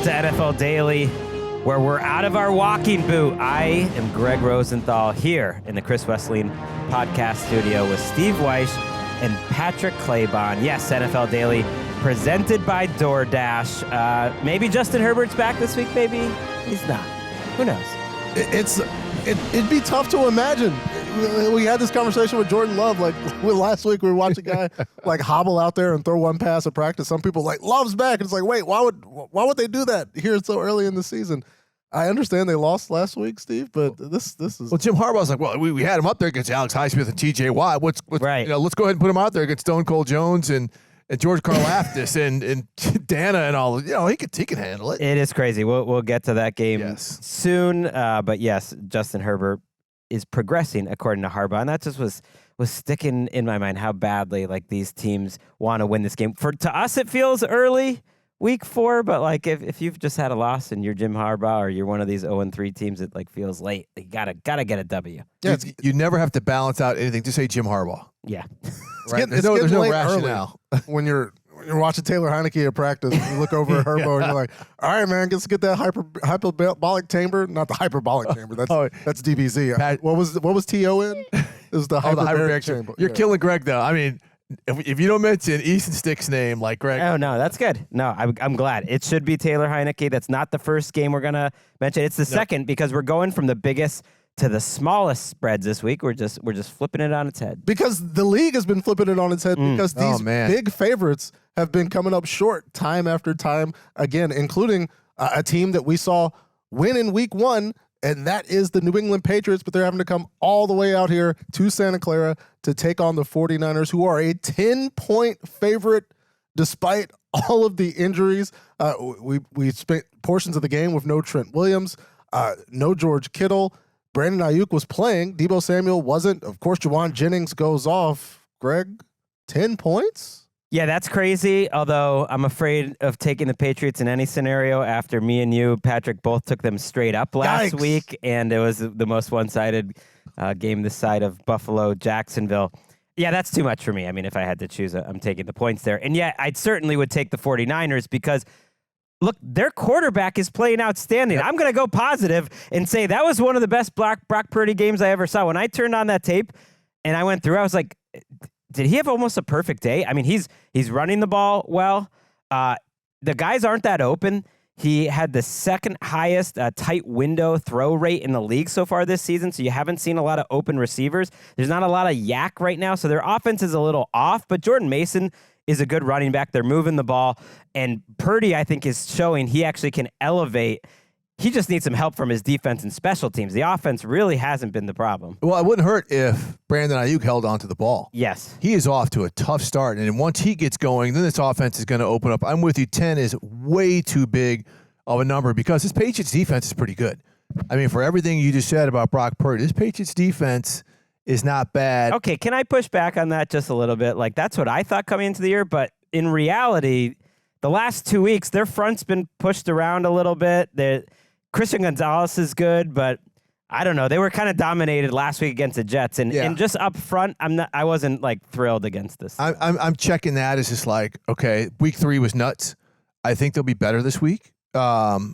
to NFL Daily, where we're out of our walking boot. I am Gregg Rosenthal here in the Chris Wesleyan podcast studio with Steve Wyche and Patrick Claybon. Yes, NFL Daily, presented by DoorDash. Maybe Justin Herbert's back this week, maybe he's not. Who knows? It'd be tough to imagine. We had this conversation with Jordan Love. Last week, we were watching a guy hobble out there and throw one pass at practice. Some people Love's back. And it's like, wait, why would they do that here so early in the season? I understand they lost last week, Steve, but this is. Well, Jim Harbaugh's like, well, we had him up there against Alex Highsmith and T.J. Watt. Right. Let's go ahead and put him out there against Stone Cold Jones and George Karlaftis and Dana and all. He can handle it. It is crazy. We'll get to that game soon. But yes, Justin Herbert is progressing according to Harbaugh, and that just was sticking in my mind how badly these teams want to win this game. To us, it feels early, week 4, but if you've just had a loss and you're Jim Harbaugh or you're one of these 0-3 teams, it feels late. You gotta get a W. Yeah, you never have to balance out anything. Just say Jim Harbaugh. Yeah, right. There's no rationale when you're watching Taylor Heineke at practice. You look over at Herbo and you're like, all right, man, let's get that hyperbolic chamber. Not the hyperbolic chamber. That's DBZ. What was TO in? It was the hyperbaric chamber. You're killing Greg, though. I mean, if you don't mention Easton Stick's name, Greg. Oh, no, that's good. No, I'm glad. It should be Taylor Heineke. That's not the first game we're going to mention. It's the second, because we're going from the biggest to the smallest spreads this week. We're just flipping it on its head. Because the league has been flipping it on its head because these big favorites have been coming up short time after time again, including a team that we saw win in week 1, and that is the New England Patriots, but they're having to come all the way out here to Santa Clara to take on the 49ers, who are a 10-point favorite despite all of the injuries. We spent portions of the game with no Trent Williams, no George Kittle. Brandon Ayuk was playing. Deebo Samuel wasn't. Of course, Juwan Jennings goes off. Greg, 10 points? Yeah, that's crazy, although I'm afraid of taking the Patriots in any scenario after me and you, Patrick, both took them straight up last week, and it was the most one-sided game this side of Buffalo-Jacksonville. Yeah, that's too much for me. I mean, if I had to choose, I'm taking the points there. And yeah, I certainly would take the 49ers because look, their quarterback is playing outstanding. Yep. I'm going to go positive and say that was one of the best Brock Purdy games I ever saw. When I turned on that tape and I went through, I was like, did he have almost a perfect day? I mean, he's running the ball well. The guys aren't that open. He had the second highest tight window throw rate in the league so far this season, so you haven't seen a lot of open receivers. There's not a lot of yak right now, so their offense is a little off, but Jordan Mason is a good running back. They're moving the ball, and Purdy, I think, is showing he actually can elevate. He just needs some help from his defense and special teams. The offense really hasn't been the problem. Well, it wouldn't hurt if Brandon Ayuk held on to the ball. Yes. He is off to a tough start, and once he gets going, then this offense is going to open up. I'm with you. 10 is way too big of a number because this Patriots defense is pretty good. I mean, for everything you just said about Brock Purdy, this Patriots defense is not bad. Okay, can I push back on that just a little bit? That's what I thought coming into the year, but in reality, the last 2 weeks, their front's been pushed around a little bit. Christian Gonzalez is good, but I don't know. They were kind of dominated last week against the Jets, and just up front, I wasn't thrilled against this. I'm checking that as just okay, week 3 was nuts. I think they'll be better this week. The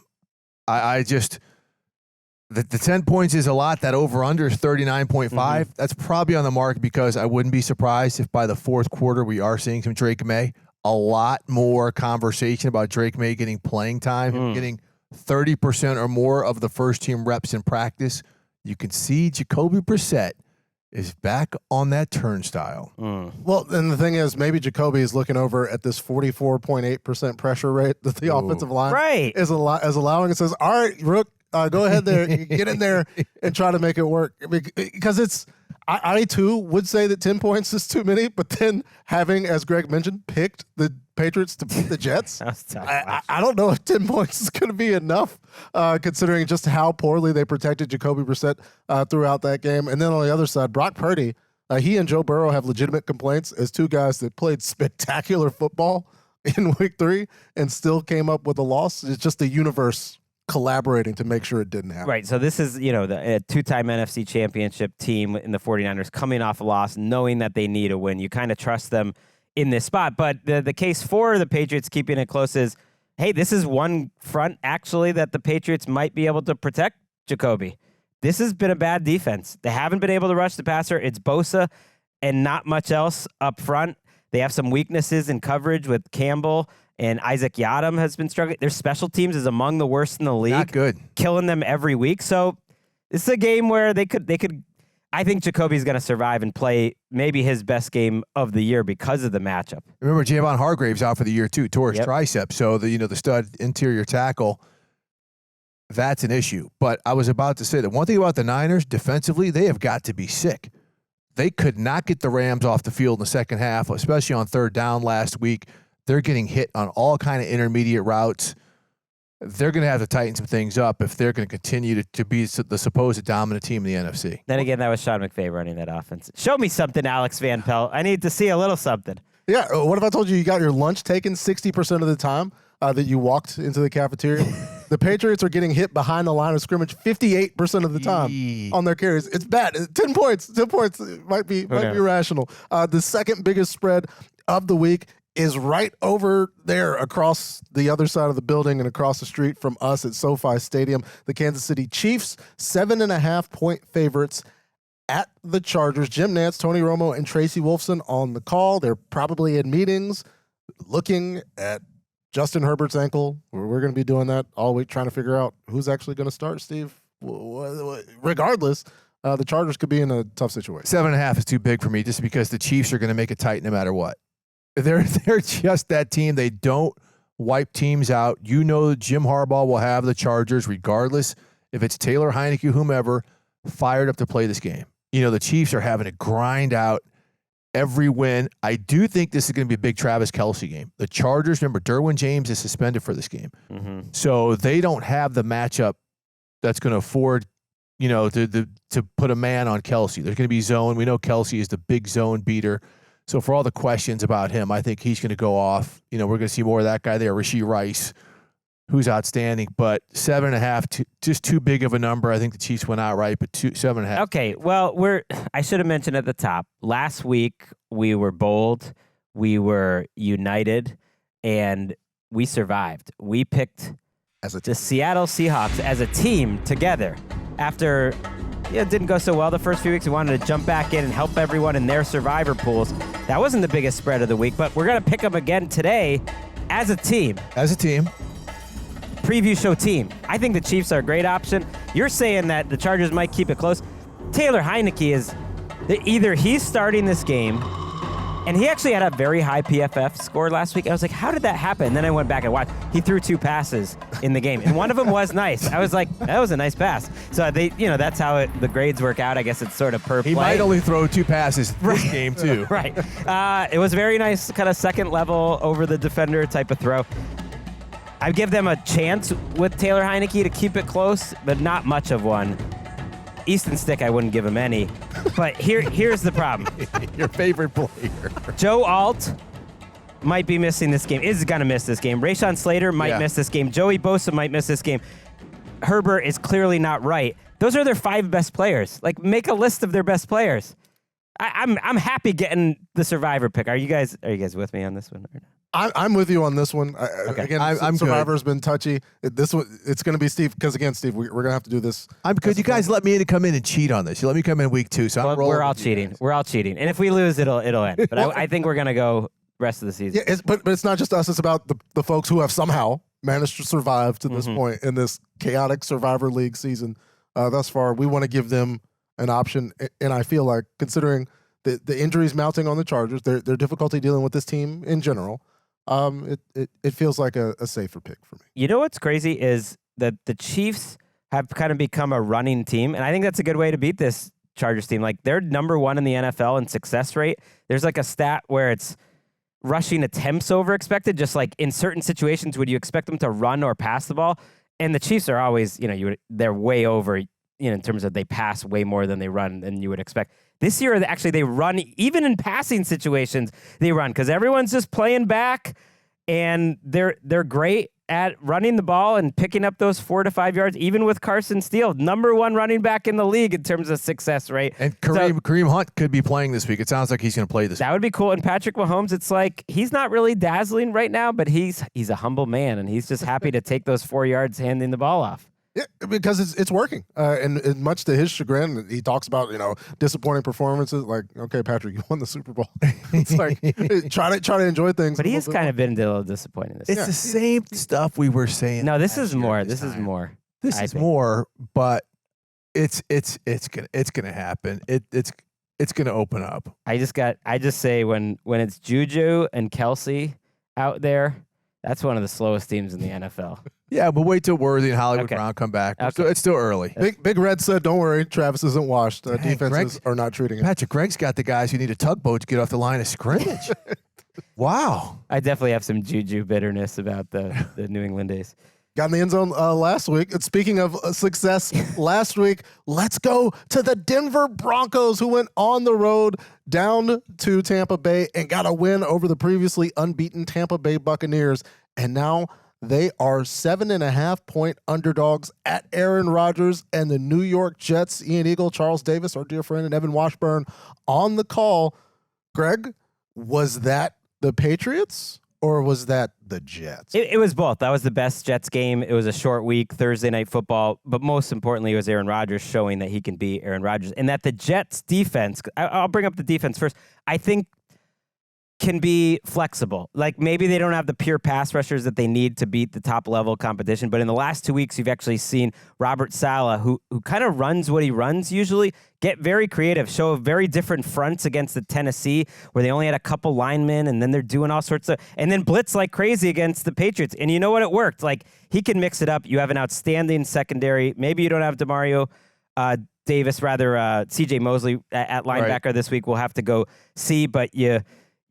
10 points is a lot. That over-under is 39.5. Mm-hmm. That's probably on the mark because I wouldn't be surprised if by the fourth quarter we are seeing some Drake May. A lot more conversation about Drake May getting playing time, getting 30% or more of the first-team reps in practice. You can see Jacoby Brissett is back on that turnstile. Well, and the thing is, maybe Jacoby is looking over at this 44.8% pressure rate that the offensive line is allowing. It says, all right, Rook, go ahead there, get in there and try to make it work. Because I too would say that 10 points is too many, but then having, as Greg mentioned, picked the Patriots to beat the Jets, I don't know if 10 points is going to be enough, considering just how poorly they protected Jacoby Brissett throughout that game. And then on the other side, Brock Purdy, he and Joe Burrow have legitimate complaints as two guys that played spectacular football in week 3 and still came up with a loss. It's just the universe collaborating to make sure it didn't happen. Right. So this is, the two-time NFC championship team in the 49ers coming off a loss, knowing that they need a win. You kind of trust them in this spot. But the case for the Patriots keeping it close is hey, this is one front actually that the Patriots might be able to protect Jacoby. This has been a bad defense. They haven't been able to rush the passer. It's Bosa and not much else up front. They have some weaknesses in coverage with Campbell, and Isaac Yiadom has been struggling. Their special teams is among the worst in the league. Not good. Killing them every week. So this is a game where they could. I think Jacoby's going to survive and play maybe his best game of the year because of the matchup. Remember, Javon Hargrave's out for the year too, tore his tricep. So the stud interior tackle, that's an issue. But I was about to say that one thing about the Niners defensively, they have got to be sick. They could not get the Rams off the field in the second half, especially on third down last week. They're getting hit on all kind of intermediate routes. They're going to have to tighten some things up if they're going to continue to be the supposed dominant team in the NFC. Then again, that was Sean McVay running that offense. Show me something, Alex Van Pelt. I need to see a little something. Yeah, what if I told you got your lunch taken 60% of the time that you walked into the cafeteria? The Patriots are getting hit behind the line of scrimmage 58% of the time on their carries. It's bad. 10 points. 10 points might be rational. The second biggest spread of the week is right over there across the other side of the building and across the street from us at SoFi Stadium. The Kansas City Chiefs, 7.5-point favorites at the Chargers. Jim Nantz, Tony Romo, and Tracy Wolfson on the call. They're probably in meetings looking at Justin Herbert's ankle. We're going to be doing that all week, trying to figure out who's actually going to start, Steve. Regardless, the Chargers could be in a tough situation. 7.5 is too big for me just because the Chiefs are going to make it tight no matter what. They're just that team. They don't wipe teams out. You know Jim Harbaugh will have the Chargers, regardless if it's Taylor Heineke, whomever, fired up to play this game. You know, the Chiefs are having to grind out every win. I do think this is going to be a big Travis Kelce game. The Chargers, remember, Derwin James is suspended for this game. Mm-hmm. So they don't have the matchup that's going to afford, to put a man on Kelce. There's going to be zone. We know Kelce is the big zone beater. So for all the questions about him, I think he's going to go off. We're going to see more of that guy there, Rashee Rice, who's outstanding. But 7.5, just too big of a number. I think the Chiefs went out right, but 7.5. Okay, well, I should have mentioned at the top. Last week, we were bold, we were united, and we survived. We picked the Seattle Seahawks as a team together after it didn't go so well the first few weeks. We wanted to jump back in and help everyone in their survivor pools. That wasn't the biggest spread of the week, but we're going to pick them again today as a team. As a team. Preview show team. I think the Chiefs are a great option. You're saying that the Chargers might keep it close. Taylor Heineke is either he's starting this game, and he actually had a very high PFF score last week. I was like, how did that happen? And then I went back and watched. He threw 2 passes in the game, and one of them was nice. I was like, that was a nice pass. So that's how the grades work out. I guess it's sort of per play. He might only throw 2 passes this game too. Right. It was very nice, kind of second level over the defender type of throw. I give them a chance with Taylor Heineke to keep it close, but not much of one. Easton Stick, I wouldn't give him any. But here's the problem. Your favorite player. Joe Alt might be missing this game. Is going to miss this game. Rashawn Slater might miss this game. Joey Bosa might miss this game. Herbert is clearly not right. Those are their 5 best players. Like, make a list of their best players. I'm happy getting the survivor pick. Are you guys with me on this one? I'm with you on this one. Okay. Again, I'm Survivor's been touchy. It's going to be Steve, because again, Steve, we're going to have to do this. I'm good. You guys let me in to come in and cheat on this. You let me come in week 2, so we're all cheating. We're all cheating, and if we lose, it'll end. But I think we're going to go rest of the season. Yeah, but it's not just us. It's about the folks who have somehow managed to survive to this point in this chaotic Survivor League season thus far. We want to give them an option, and I feel like, considering the injuries mounting on the Chargers, their difficulty dealing with this team in general, it feels like a safer pick for me. You know what's crazy is that the Chiefs have kind of become a running team, and I think that's a good way to beat this Chargers team. Like, they're number 1 in the NFL in success rate. There's like a stat where it's rushing attempts over expected, just like in certain situations would you expect them to run or pass the ball, and the Chiefs are always, they're way over, in terms of they pass way more than they run than you would expect. This year, actually, they run, even in passing situations, they run, because everyone's just playing back, and they're great at running the ball and picking up those 4 to 5 yards, even with Carson Steele, number 1 running back in the league in terms of success rate. And Kareem Hunt could be playing this week. It sounds like he's going to play this week. That would be cool. And Patrick Mahomes, it's like he's not really dazzling right now, but he's a humble man, and he's just happy to take those 4 yards handing the ball off. Yeah, because it's working, and much to his chagrin, he talks about disappointing performances. Like, okay, Patrick, you won the Super Bowl. It's like try to enjoy things. But he has kind of been a little disappointing. It's the same stuff we were saying. No, this is more. This is more. This is more, but it's gonna happen. It's gonna open up. I just say when it's Juju and Kelsey out there, that's one of the slowest teams in the NFL. Yeah, but wait till Worthy and Hollywood Brown come back. Okay. It's still early. Big Red said, "Don't worry, Travis isn't washed. Defenses are not treating it." Patrick Gregg's got the guys who need a tugboat to get off the line of scrimmage. Wow. I definitely have some Juju bitterness about the New England days. Got in the end zone last week. And speaking of success last week, let's go to the Denver Broncos, who went on the road down to Tampa Bay and got a win over the previously unbeaten Tampa Bay Buccaneers. And now they are 7.5-point underdogs at Aaron Rodgers and the New York Jets. Ian Eagle, Charles Davis, our dear friend, and Evan Washburn on the call. Greg, was that the Patriots or was that the Jets? It was both. That was the best Jets game. It was a short week, Thursday Night Football, but most importantly, it was Aaron Rodgers showing that he can be Aaron Rodgers, and that the Jets defense, I'll bring up the defense first, I think can be flexible. Like maybe they don't have the pure pass rushers that they need to beat the top level competition, but in the last 2 weeks, you've actually seen Robert Saleh, who kind of runs what he runs usually, get very creative, show very different fronts against the Tennessee, where they only had a couple linemen, and then they're doing all sorts of, and then blitz like crazy against the Patriots. And you know what? It worked. Like he can mix it up. You have an outstanding secondary. Maybe you don't have DeMario Davis, rather CJ Mosley at linebacker this week. We'll have to go see, but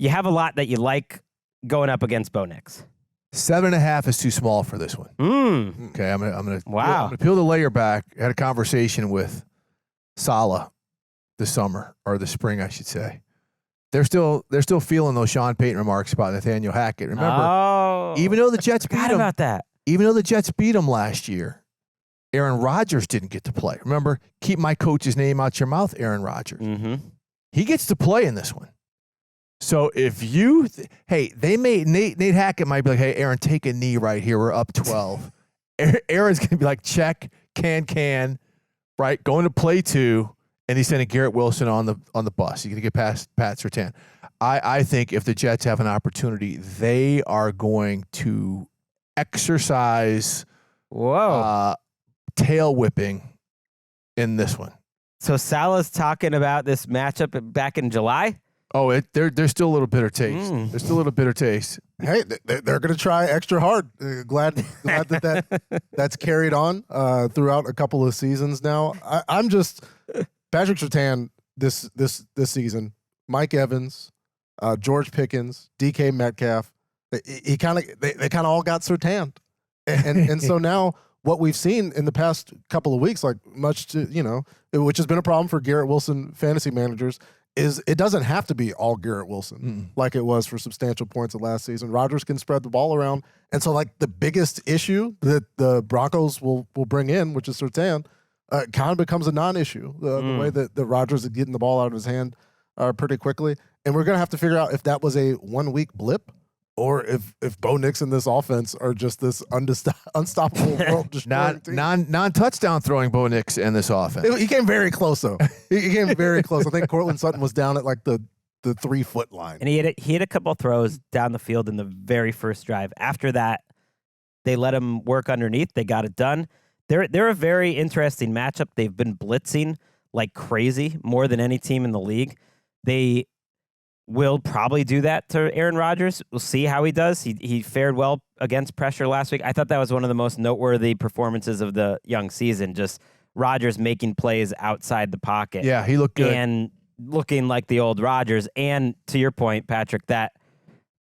you have a lot that you like going up against Bo Nix. 7.5 is too small for this one. Okay, I'm gonna peel the layer back. I had a conversation with Saleh this summer, or the spring, I should say. They're still feeling those Sean Payton remarks about Nathaniel Hackett. Remember, even though the Jets beat him, even though the Jets beat him last year, Aaron Rodgers didn't get to play. Remember, keep my coach's name out your mouth, Aaron Rodgers. He gets to play in this one. So if you, they may, Nate Hackett might be like, hey, Aaron, take a knee right here. We're up 12. Aaron's going to be like, check, can, right? Going to play 2, and he's sending Garrett Wilson on the bus. He's going to get past Pat Surtain. I think if the Jets have an opportunity, they are going to exercise tail whipping in this one. So Salah's talking about this matchup back in July? Oh, there's still a little bitter taste. There's still a little bitter taste. Hey, they're going to try extra hard. Glad that's carried on throughout a couple of seasons now. I'm just Patrick Surtain this season. Mike Evans, George Pickens, DK Metcalf. They kind of all got Surtain, and so now what we've seen in the past couple of weeks, like much to which has been a problem for Garrett Wilson fantasy managers, is it doesn't have to be all Garrett Wilson like it was for substantial points of last season. Rodgers can spread the ball around. And so like the biggest issue that the Broncos will bring in, which is Surtain, kind of becomes a non-issue. The way that Rodgers is getting the ball out of his hand pretty quickly. And we're going to have to figure out if that was a 1-week blip or if Bo Nix and this offense are just this unstoppable world destroying team. Non-touchdown throwing Bo Nix in this offense. He came very close, though. He came very close. I think Cortland Sutton was down at like the 3-foot line. And he had a couple throws down the field in the very first drive. After that, they let him work underneath. They got it done. They're a very interesting matchup. They've been blitzing like crazy, more than any team in the league. They will probably do that to Aaron Rodgers. We'll see how he does. He fared well against pressure last week. I thought that was one of the most noteworthy performances of the young season, just Rodgers making plays outside the pocket. Yeah, he looked good. And looking like the old Rodgers. And to your point, Patrick, that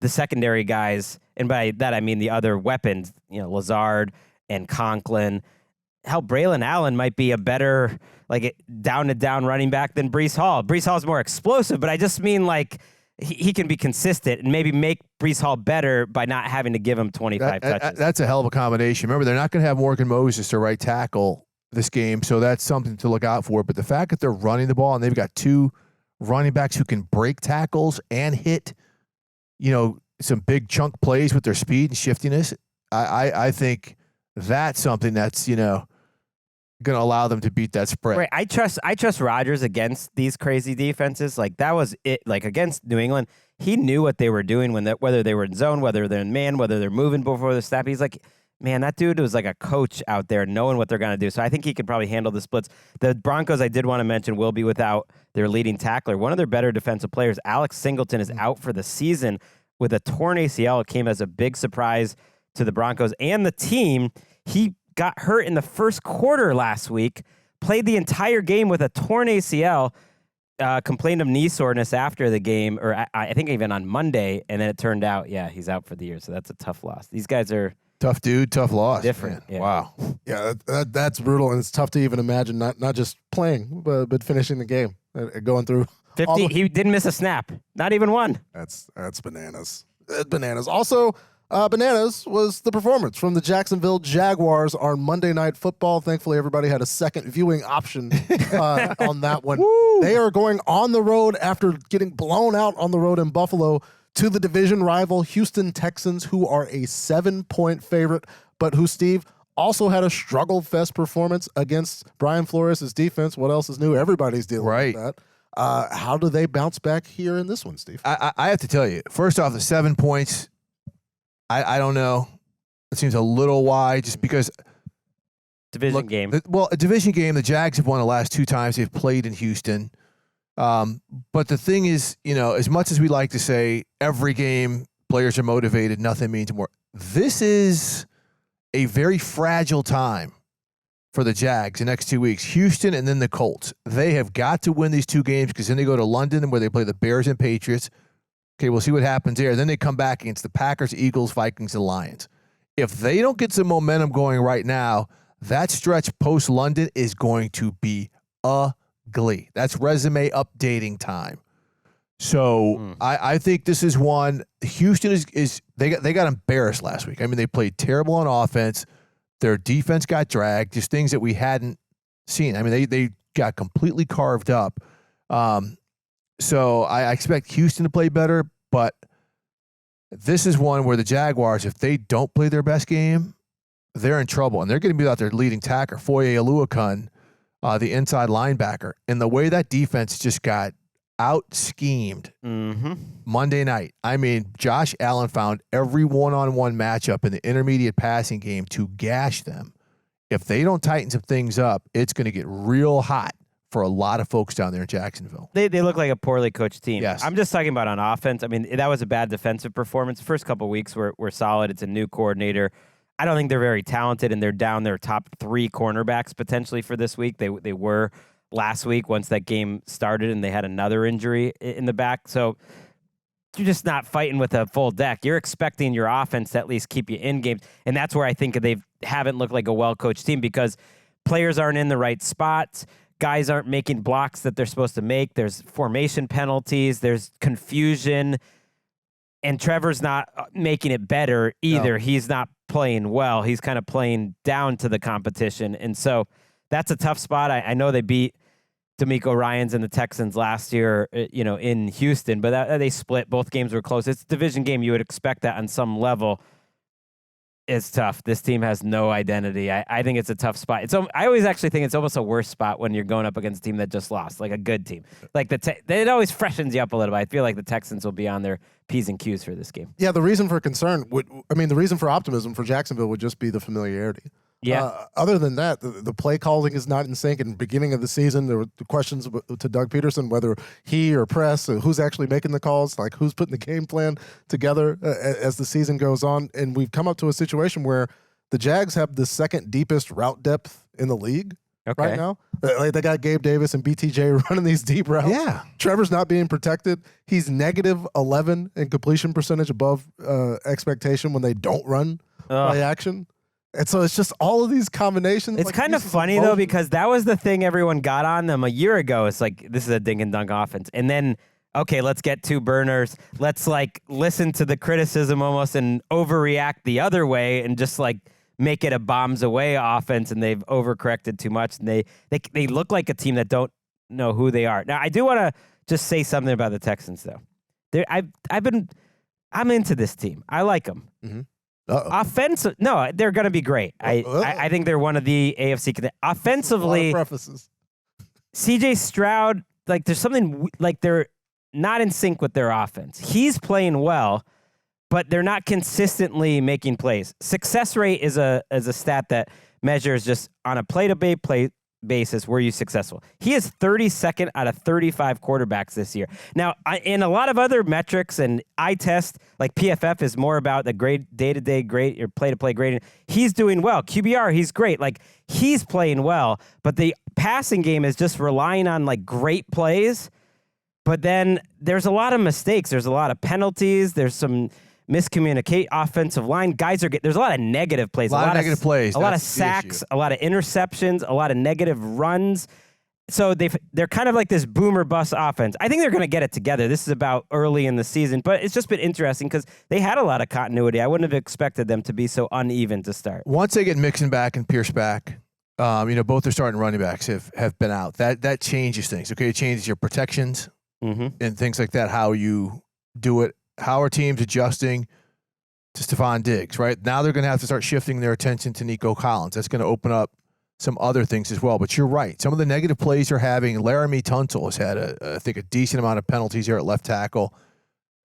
the secondary guys, and by that I mean the other weapons, Lazard and Conklin. Hell, Braylon Allen might be a better down-to-down running back than Breece Hall. Breece Hall's more explosive, but I just mean like he can be consistent and maybe make Breece Hall better by not having to give him 25 touches. That's a hell of a combination. Remember, they're not going to have Morgan Moses to right tackle this game, so that's something to look out for. But the fact that they're running the ball and they've got 2 running backs who can break tackles and hit, some big chunk plays with their speed and shiftiness, I think that's something that's, going to allow them to beat that spread. Right. I trust Rodgers against these crazy defenses. Like, that was it. Like, against New England, he knew what they were doing whether they were in zone, whether they're in man, whether they're moving before the snap. He's like, man, that dude was like a coach out there knowing what they're going to do. So I think he could probably handle the splits. The Broncos, I did want to mention, will be without their leading tackler. One of their better defensive players, Alex Singleton, is out for the season with a torn ACL. It came as a big surprise to the Broncos and the team. He got hurt in the first quarter last week, played the entire game with a torn ACL, complained of knee soreness after the game, or I think even on Monday, and then it turned out, he's out for the year. So that's a tough loss. These guys are... Tough dude, tough loss. Different. Yeah. Wow. Yeah, that's brutal, and it's tough to even imagine not just playing, but finishing the game, going through 50. He didn't miss a snap, not even one. That's bananas. Bananas. Also, bananas was the performance from the Jacksonville Jaguars on Monday Night Football. Thankfully, everybody had a second viewing option on that one. Woo! They are going on the road after getting blown out on the road in Buffalo to the division rival Houston Texans, who are a 7-point favorite, but who, Steve, also had a struggle fest performance against Brian Flores' defense. What else is new? Everybody's dealing with that. How do they bounce back here in this one, Steve? I have to tell you, first off, the 7 points, I don't know. It seems a little wide just because. Division game. A division game. The Jags have won the last 2 times they've played in Houston. But the thing is, as much as we like to say every game players are motivated, nothing means more. This is a very fragile time for the Jags the next 2 weeks. Houston and then the Colts. They have got to win these 2 games because then they go to London where they play the Bears and Patriots. Okay, we'll see what happens there. Then they come back against the Packers, Eagles, Vikings, and Lions. If they don't get some momentum going right now, that stretch post-London is going to be ugly. That's resume updating time. So I think this is one. Houston is they got embarrassed last week. I mean, they played terrible on offense. Their defense got dragged. Just things that we hadn't seen. I mean, they got completely carved up. So I expect Houston to play better, but this is one where the Jaguars, if they don't play their best game, they're in trouble, and they're going to be without their leading tackler, Foye Oluokun, the inside linebacker. And the way that defense just got out-schemed Monday night. I mean, Josh Allen found every one-on-one matchup in the intermediate passing game to gash them. If they don't tighten some things up, it's going to get real hot for a lot of folks down there in Jacksonville. They look like a poorly coached team. Yes. I'm just talking about on offense. I mean, that was a bad defensive performance. First couple of weeks were solid. It's a new coordinator. I don't think they're very talented, and they're down their top 3 cornerbacks potentially for this week. They were last week once that game started, and they had another injury in the back. So you're just not fighting with a full deck. You're expecting your offense to at least keep you in games, and that's where I think they haven't looked like a well-coached team because players aren't in the right spots. Guys aren't making blocks that they're supposed to make. There's formation penalties. There's confusion. And Trevor's not making it better either. No. He's not playing well. He's kind of playing down to the competition. And so that's a tough spot. I know they beat D'Amico Ryans and the Texans last year, in Houston, but they split. Both games were close. It's a division game. You would expect that on some level. It's tough. This team has no identity. I think it's a tough spot. I always actually think it's almost a worse spot when you're going up against a team that just lost, like a good team. Like it always freshens you up a little bit. I feel like the Texans will be on their P's and Q's for this game. Yeah, the reason for concern the reason for optimism for Jacksonville would just be the familiarity. Yeah. Other than that, the play calling is not in sync. In the beginning of the season, there were questions to Doug Peterson whether he or press, or who's actually making the calls, like who's putting the game plan together as the season goes on. And we've come up to a situation where the Jags have the second deepest route depth in the league right now. Like they got Gabe Davis and BTJ running these deep routes. Yeah. Trevor's not being protected. He's -11 in completion percentage above expectation when they don't run play action. And so it's just all of these combinations. It's kind of funny, though, because that was the thing everyone got on them a year ago. It's like, this is a dink and dunk offense. And then okay, let's get 2 burners. Let's like listen to the criticism almost and overreact the other way and just like make it a bombs away offense. And they've overcorrected too much. And they look like a team that don't know who they are. Now, I do want to just say something about the Texans though. I'm into this team. I like them. Mm-hmm. Offensive, no, they're going to be great. I think they're one of the AFC. Offensively, CJ Stroud, like there's something like they're not in sync with their offense. He's playing well, but they're not consistently making plays. Success rate is a stat that measures just on a play-to-play basis, were you successful? He is 32nd out of 35 quarterbacks this year. Now, in a lot of other metrics and eye test, like PFF is more about the grade, day-to-day grade or play-to-play grading. He's doing well. QBR, he's great. Like, he's playing well, but the passing game is just relying on, like, great plays. But then there's a lot of mistakes. There's a lot of penalties. There's some miscommunicate offensive line. Guys there's a lot of negative plays. A lot of negative plays. A lot of sacks, a lot of interceptions, a lot of negative runs. So they're kind of like this boomer bust offense. I think they're going to get it together. This is about early in the season, but it's just been interesting because they had a lot of continuity. I wouldn't have expected them to be so uneven to start. Once they get Mixon back and Pierce back, both their starting running backs have been out. That changes things. Okay, it changes your protections and things like that, how you do it. How are teams adjusting to Stephon Diggs, right? Now they're going to have to start shifting their attention to Nico Collins. That's going to open up some other things as well. But you're right. Some of the negative plays they're having, Laramie Tunsil has had, I think, a decent amount of penalties here at left tackle.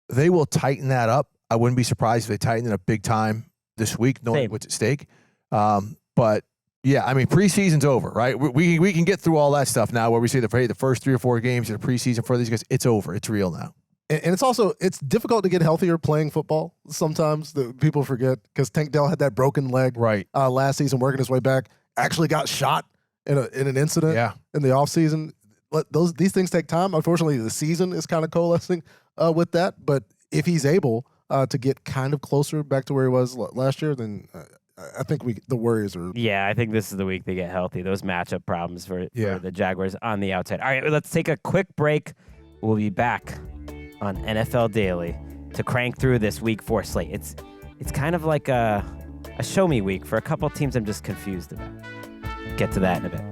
They will tighten that up. I wouldn't be surprised if they tighten it up big time this week, knowing what's at stake. But, yeah, I mean, preseason's over, right? We can get through all that stuff now where we say the first 3 or 4 games of the preseason for these guys, it's over. It's real now. And it's difficult to get healthier playing football sometimes that people forget because Tank Dell had that broken leg last season, working his way back, actually got shot in an incident in the offseason. These things take time. Unfortunately, the season is kind of coalescing with that. But if he's able to get kind of closer back to where he was last year, then I think the Warriors are. Yeah, I think this is the week they get healthy. Those matchup problems for the Jaguars on the outside. All right, let's take a quick break. We'll be back on NFL Daily to crank through this week 4 slate. It's kind of like a show me week for a couple teams I'm just confused about. Get to that in a bit.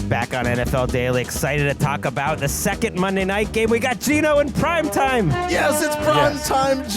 Back on NFL Daily, excited to talk about the second Monday night game. We got Geno in prime time. Yes, it's prime time.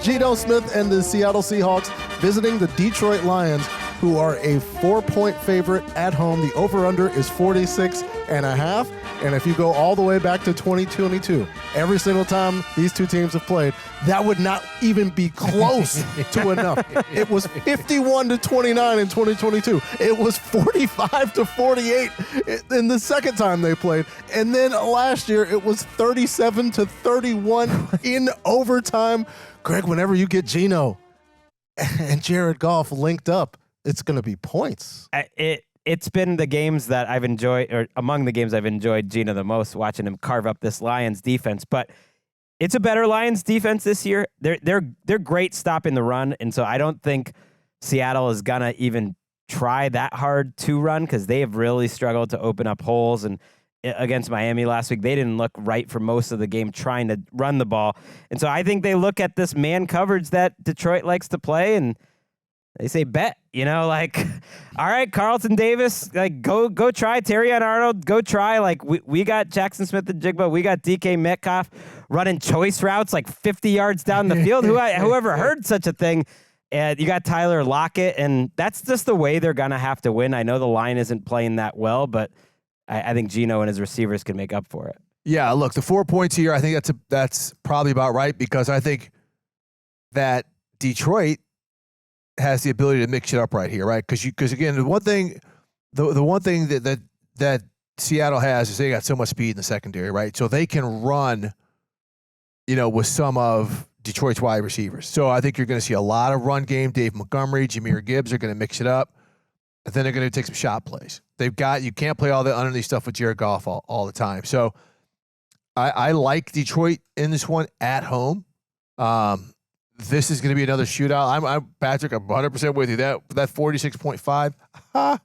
Geno Smith and the Seattle Seahawks visiting the Detroit Lions, who are a 4-point favorite at home. The over-under is 46.5. And if you go all the way back to 2022, every single time these two teams have played, that would not even be close to enough. It was 51-29 in 2022. It was 45-48 in the second time they played. And then last year, it was 37-31 in overtime. Greg, whenever you get Geno and Jared Goff linked up, it's going to be points. It's been the games that I've enjoyed, or among the games I've enjoyed Geno the most, watching him carve up this Lions defense. But it's a better Lions defense this year. They're great stopping the run, and so I don't think Seattle is gonna even try that hard to run because they have really struggled to open up holes. And against Miami last week, they didn't look right for most of the game trying to run the ball. And so I think they look at this man coverage that Detroit likes to play and they say, bet, all right, Carlton Davis, like, go try Terrion Arnold, go try. Like, we got Jackson Smith and Jigba, we got DK Metcalf running choice routes like 50 yards down the field. Whoever heard such a thing? And you got Tyler Lockett, and that's just the way they're going to have to win. I know the line isn't playing that well, but I think Geno and his receivers can make up for it. Yeah, look, the 4 points here, I think that's probably about right because I think that Detroit has the ability to mix it up right here, right? Because again, the one thing that Seattle has is they got so much speed in the secondary, right? So they can run, with some of Detroit's wide receivers. So I think you're going to see a lot of run game. Dave Montgomery, Jahmyr Gibbs are going to mix it up, and then they're going to take some shot plays. You can't play all the underneath stuff with Jared Goff all the time. So I like Detroit in this one at home. this is going to be another shootout. I'm Patrick. I'm 100% with you. That 46.5.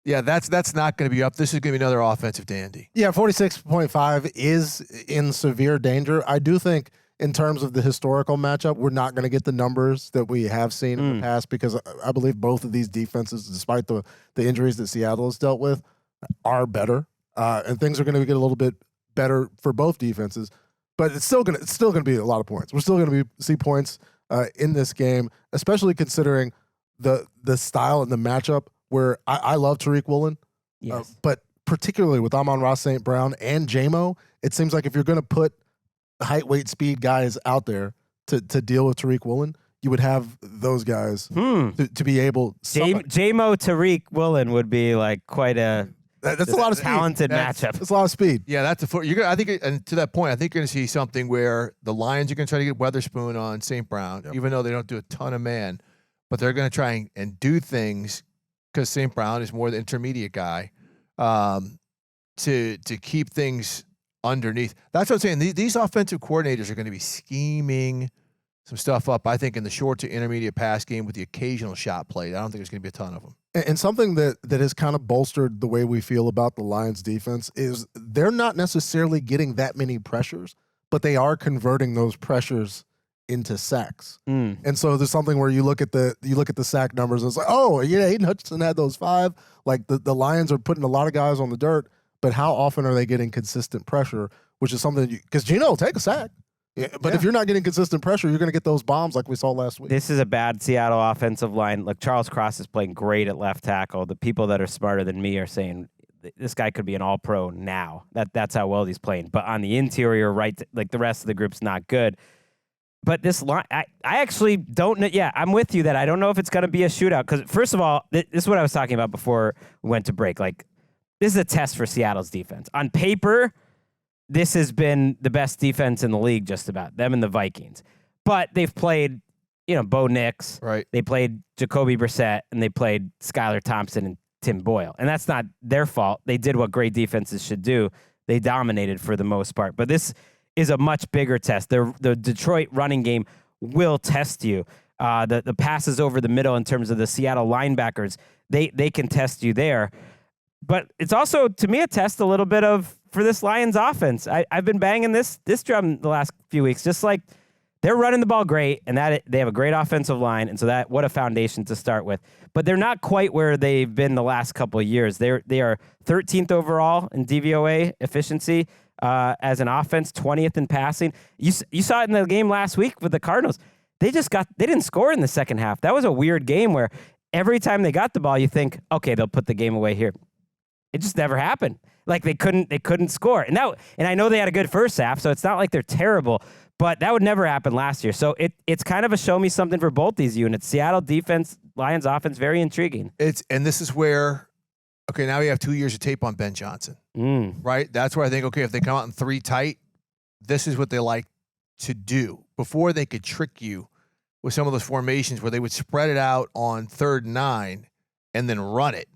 Yeah, that's not going to be up. This is going to be another offensive dandy. Yeah, 46.5 is in severe danger. I do think in terms of the historical matchup, we're not going to get the numbers that we have seen in the past because I believe both of these defenses, despite the injuries that Seattle has dealt with, are better. And things are going to get a little bit better for both defenses. But it's still gonna be a lot of points. We're still gonna see points in this game, especially considering the style and the matchup. Where I love Tariq Woolen, yes, but particularly with Amon-Ra St. Brown and J-Mo, it seems like if you're gonna put height, weight, speed guys out there to deal with Tariq Woolen, you would have those guys to be able. J-Mo Tariq Woolen would be like quite a. That's a lot of talented matchup. It's a lot of speed. Yeah, that's I think, and to that point, I think you're going to see something where the Lions are going to try to get Weatherspoon on St. Brown, even though they don't do a ton of man, but they're going to try and do things because St. Brown is more the intermediate guy to keep things underneath. That's what I'm saying. These offensive coordinators are going to be scheming some stuff up, I think, in the short to intermediate pass game with the occasional shot play. I don't think there's going to be a ton of them. And something that has kind of bolstered the way we feel about the Lions defense is they're not necessarily getting that many pressures, but they are converting those pressures into sacks. And so there's something where you look at the sack numbers and it's like, oh, yeah, Aiden Hutchinson had those 5. Like the Lions are putting a lot of guys on the dirt, but how often are they getting consistent pressure, which is something because Gino will take a sack. Yeah, but if you're not getting consistent pressure, you're going to get those bombs like we saw last week. This is a bad Seattle offensive line. Like Charles Cross is playing great at left tackle. The people that are smarter than me are saying this guy could be an all-pro now. That's how well he's playing. But on the interior, right, like the rest of the group's not good. But this line, I actually don't know. Yeah, I'm with you that I don't know if it's going to be a shootout. Because first of all, this is what I was talking about before we went to break. Like this is a test for Seattle's defense. On paper, this has been the best defense in the league, just about, them and the Vikings. But they've played, Bo Nix. Right. They played Jacoby Brissett, and they played Skylar Thompson and Tim Boyle. And that's not their fault. They did what great defenses should do. They dominated for the most part. But this is a much bigger test. The Detroit running game will test you. The passes over the middle in terms of the Seattle linebackers, they can test you there. But it's also, to me, a test a little bit for this Lions offense. I've been banging this drum the last few weeks, just like they're running the ball great, and that they have a great offensive line, and so what a foundation to start with. But they're not quite where they've been the last couple of years. They are 13th overall in DVOA efficiency as an offense, 20th in passing. You saw it in the game last week with the Cardinals. They didn't score in the second half. That was a weird game where every time they got the ball, you think, okay, they'll put the game away here. It just never happened. Like they couldn't score. And I know they had a good first half, so it's not like they're terrible, but that would never happen last year. So it's kind of a show me something for both these units. Seattle defense, Lions offense, very intriguing. And this is where, okay, now we have 2 years of tape on Ben Johnson. Right? That's where I think, okay, if they come out in 3 tight, this is what they like to do. Before they could trick you with some of those formations where they would spread it out on 3rd and 9 and then run it,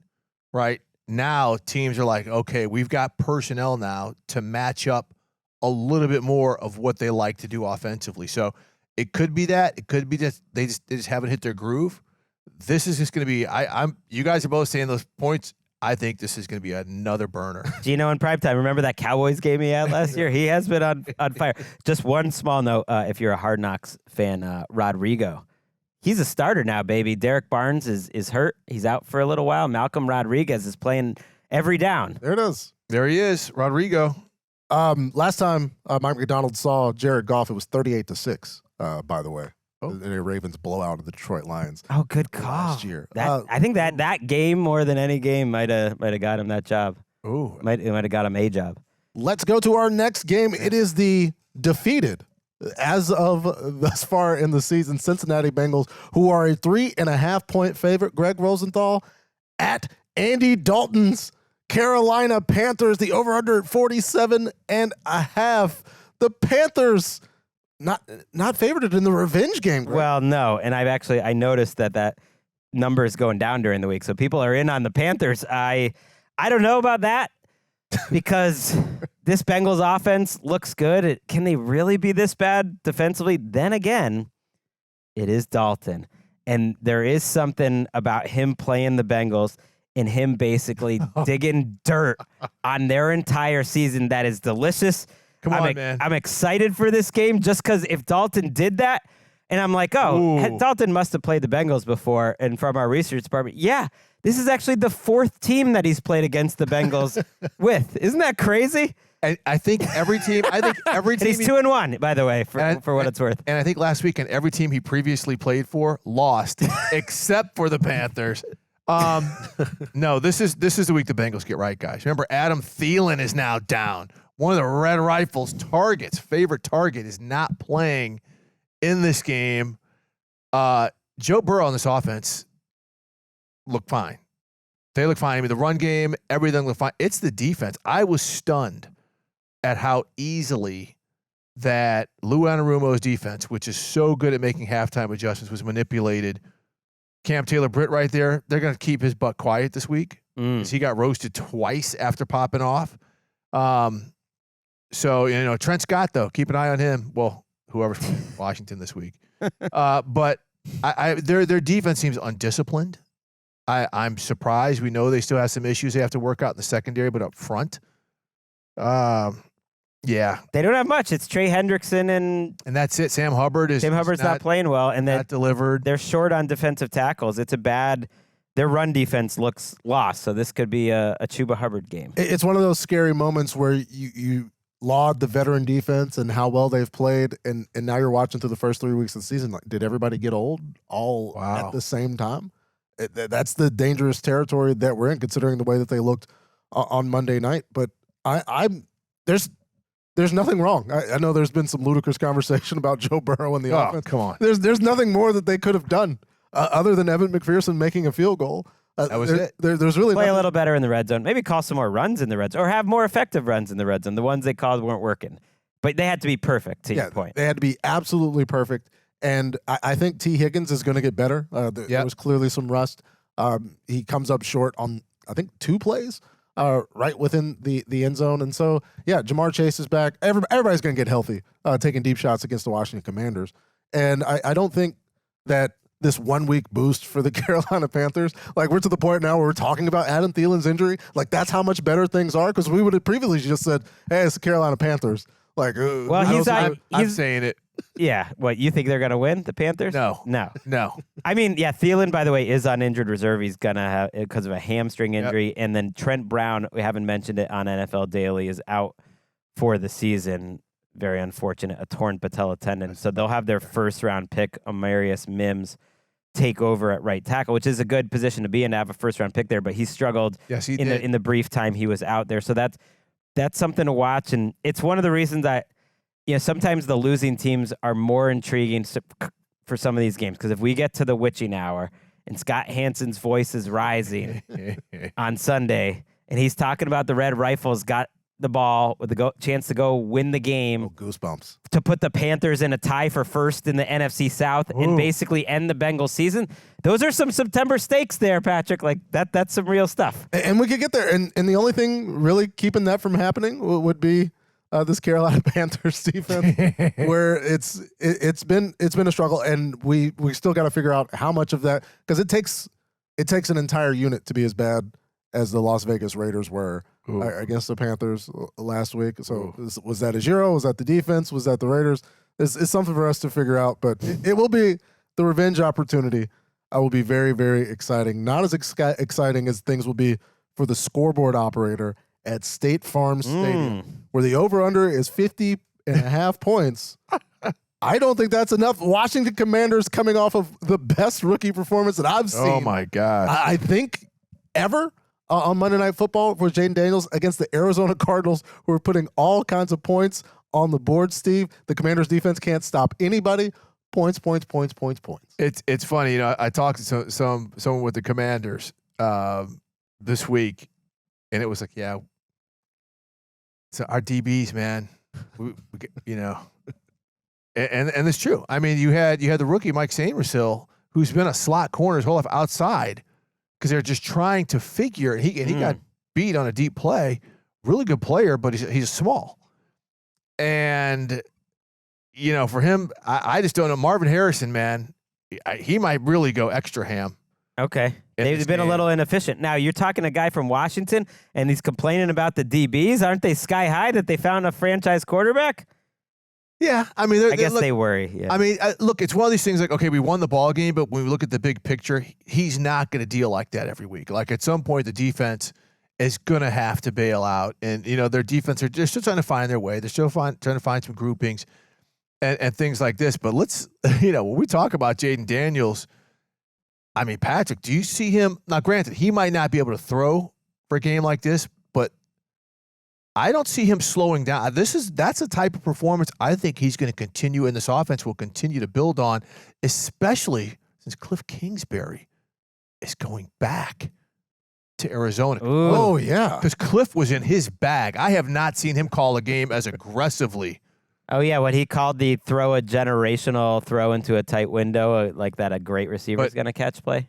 right? Now teams are like, okay, we've got personnel now to match up a little bit more of what they like to do offensively. So it could be that. It could be that they just haven't hit their groove. This is just going to be. You guys are both saying those points. I think this is going to be another burner. Gino in primetime. Remember that Cowboys game he had last year? He has been on fire. Just one small note: if you're a Hard Knocks fan, Rodrigo. He's a starter now, baby. Derek Barnes is hurt. He's out for a little while. Malcolm Rodriguez is playing every down. There it is. There he is, Rodrigo. Last time Mike McDonald saw Jared Goff, it was 38-6. By the way, the Ravens blowout of the Detroit Lions. Oh, good call. Last year, I think that game more than any game might have got him that job. Ooh, might have got him a job. Let's go to our next game. It is the defeated, as of thus far in the season, Cincinnati Bengals, who are a 3.5-point favorite, Gregg Rosenthal, at Andy Dalton's Carolina Panthers, the over-under at 47.5. The Panthers not favored in the revenge game, Greg. Well, no, and I noticed that number is going down during the week, so people are in on the Panthers. I don't know about that because this Bengals offense looks good. Can they really be this bad defensively? Then again, It is Dalton. And there is something about him playing the Bengals and him basically digging dirt on their entire season that is delicious. Come on, man. I'm excited for this game just because if Dalton did that, and I'm like, Dalton must have played the Bengals before. And from our research department, yeah, this is actually the fourth team that he's played against the Bengals with. Isn't that crazy? And I think every team. He's 2-1, by the way, for what it's worth. And I think last weekend, every team he previously played for lost, except for the Panthers. No, this is the week the Bengals get right, guys. Remember, Adam Thielen is now down. One of the Red Rifles' favorite target, is not playing in this game. Joe Burrow on this offense look fine. They look fine. I mean, the run game, everything looked fine. It's the defense. I was stunned at how easily that Lou Anarumo's defense, which is so good at making halftime adjustments, was manipulated. Cam Taylor-Britt right there, they're going to keep his butt quiet this week because he got roasted twice after popping off. So, Trent Scott, though, keep an eye on him. Well, whoever's playing Washington this week. But their defense seems undisciplined. I'm surprised. We know they still have some issues they have to work out in the secondary, but up front, yeah, they don't have much. It's Trey Hendrickson and that's it. Sam Hubbard's not playing well, and not delivered. They're short on defensive tackles. Their run defense looks lost. So this could be a Chuba Hubbard game. It's one of those scary moments where you laud the veteran defense and how well they've played, and now you're watching through the first 3 weeks of the season. Like, did everybody get old at the same time? That's the dangerous territory that we're in, considering the way that they looked on Monday night. But there's nothing wrong. I know there's been some ludicrous conversation about Joe Burrow and the offense. Come on. There's nothing more that they could have done other than Evan McPherson making a field goal. That was it. There's really play a little better in the red zone. Maybe call some more runs in the red zone, or have more effective runs in the red zone. The ones they called weren't working, but they had to be perfect. To your point, they had to be absolutely perfect. And I think T. Higgins is going to get better. There was clearly some rust. He comes up short on, I think, 2 plays right within the end zone. And so, Jamar Chase is back. Everybody's going to get healthy, taking deep shots against the Washington Commanders. And I don't think that this 1 week boost for the Carolina Panthers, like, we're to the point now where we're talking about Adam Thielen's injury. Like, that's how much better things are, because we would have previously just said, hey, it's the Carolina Panthers. Like, I'm saying it. Yeah. What, you think they're going to win, the Panthers? No. I mean, Thielen, by the way, is on injured reserve. He's going to have, because of a hamstring injury. And then Trent Brown, we haven't mentioned it on NFL Daily, is out for the season. Very unfortunate, a torn patella tendon. So they'll have their first-round pick, Amarius Mims, take over at right tackle, which is a good position to be in, to have a first-round pick there. But he struggled in the brief time he was out there. So that's something to watch. And it's one of the reasons sometimes the losing teams are more intriguing for some of these games, because if we get to the witching hour and Scott Hansen's voice is rising on Sunday, and he's talking about the Red Rifles got the ball with the chance to go win the game, goosebumps, to put the Panthers in a tie for first in the NFC South and basically end the Bengals season. Those are some September stakes there, Patrick. Like that's some real stuff. And we could get there. And the only thing really keeping that from happening would be this Carolina Panthers defense, where it's been a struggle, and we still got to figure out how much of that, because it takes an entire unit to be as bad as the Las Vegas Raiders were against the Panthers last week. So was that a zero? Was that the defense? Was that the Raiders? It's something for us to figure out, but it will be the revenge opportunity. Will be very, very exciting. Not as exciting as things will be for the scoreboard operator at State Farm Stadium, where the over-under is 50.5 points. I don't think that's enough. Washington Commanders coming off of the best rookie performance that I've seen. Oh, my God. I think ever on Monday Night Football for Jaden Daniels against the Arizona Cardinals, who are putting all kinds of points on the board, Steve. The Commanders defense can't stop anybody. Points. It's funny. I talked to someone with the Commanders this week, and it was like, so our DBs, man, we and it's true. I mean, you had the rookie Mike Sainrissil, who's been a slot corner his whole life outside, because they're just trying to figure. He got beat on a deep play. Really good player, but he's small. And for him, I just don't know. Marvin Harrison, man, he might really go extra ham. Okay. They've been a little inefficient. Now, you're talking a guy from Washington, and he's complaining about the DBs. Aren't they sky high that they found a franchise quarterback? Yeah, I mean, I guess they worry. Yeah. I mean, look, it's one of these things like, okay, we won the ball game, but when we look at the big picture, he's not going to deal like that every week. Like at some point, the defense is going to have to bail out, and their defense they're still trying to find their way. They're still trying to find some groupings and things like this. But let's, when we talk about Jaden Daniels, I mean, Patrick, do you see him? Now, granted, he might not be able to throw for a game like this, but I don't see him slowing down. That's a type of performance I think he's going to continue, and this offense will continue to build on, especially since Cliff Kingsbury is going back to Arizona. Ooh. Oh, yeah. Because Cliff was in his bag. I have not seen him call a game as aggressively. Oh, yeah, what he called the throw a generational throw into a tight window, like that a great receiver is going to catch play.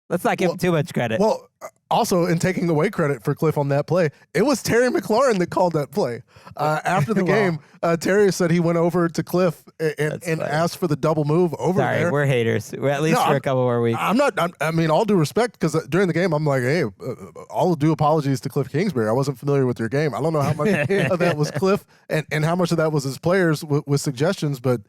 Let's not give him too much credit. Well, also, in taking away credit for Cliff on that play, it was Terry McLaurin that called that play. After the game, Terry said he went over to Cliff and asked for the double move over there. Sorry, we're haters. We're at least for a couple more weeks. I'm not. I mean, all due respect, because during the game, I'm like, hey, all due apologies to Cliff Kingsbury. I wasn't familiar with your game. I don't know how much of that was Cliff and how much of that was his players with suggestions, but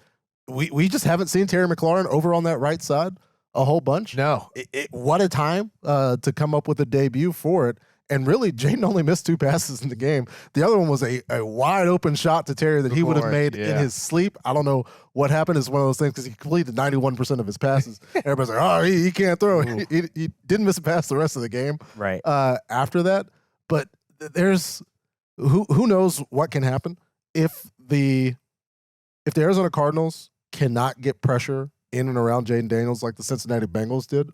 we just haven't seen Terry McLaurin over on that right side a whole bunch. No. What a time to come up with a debut for it. And really, Jaden only missed 2 passes in the game. The other one was a wide open shot to Terry that he would have made in his sleep. I don't know what happened. It's one of those things because he completed 91% of his passes. Everybody's like, oh, he can't throw. He didn't miss a pass the rest of the game. Right. After that. But there's who knows what can happen if the Arizona Cardinals cannot get pressure in and around Jaden Daniels like the Cincinnati Bengals did,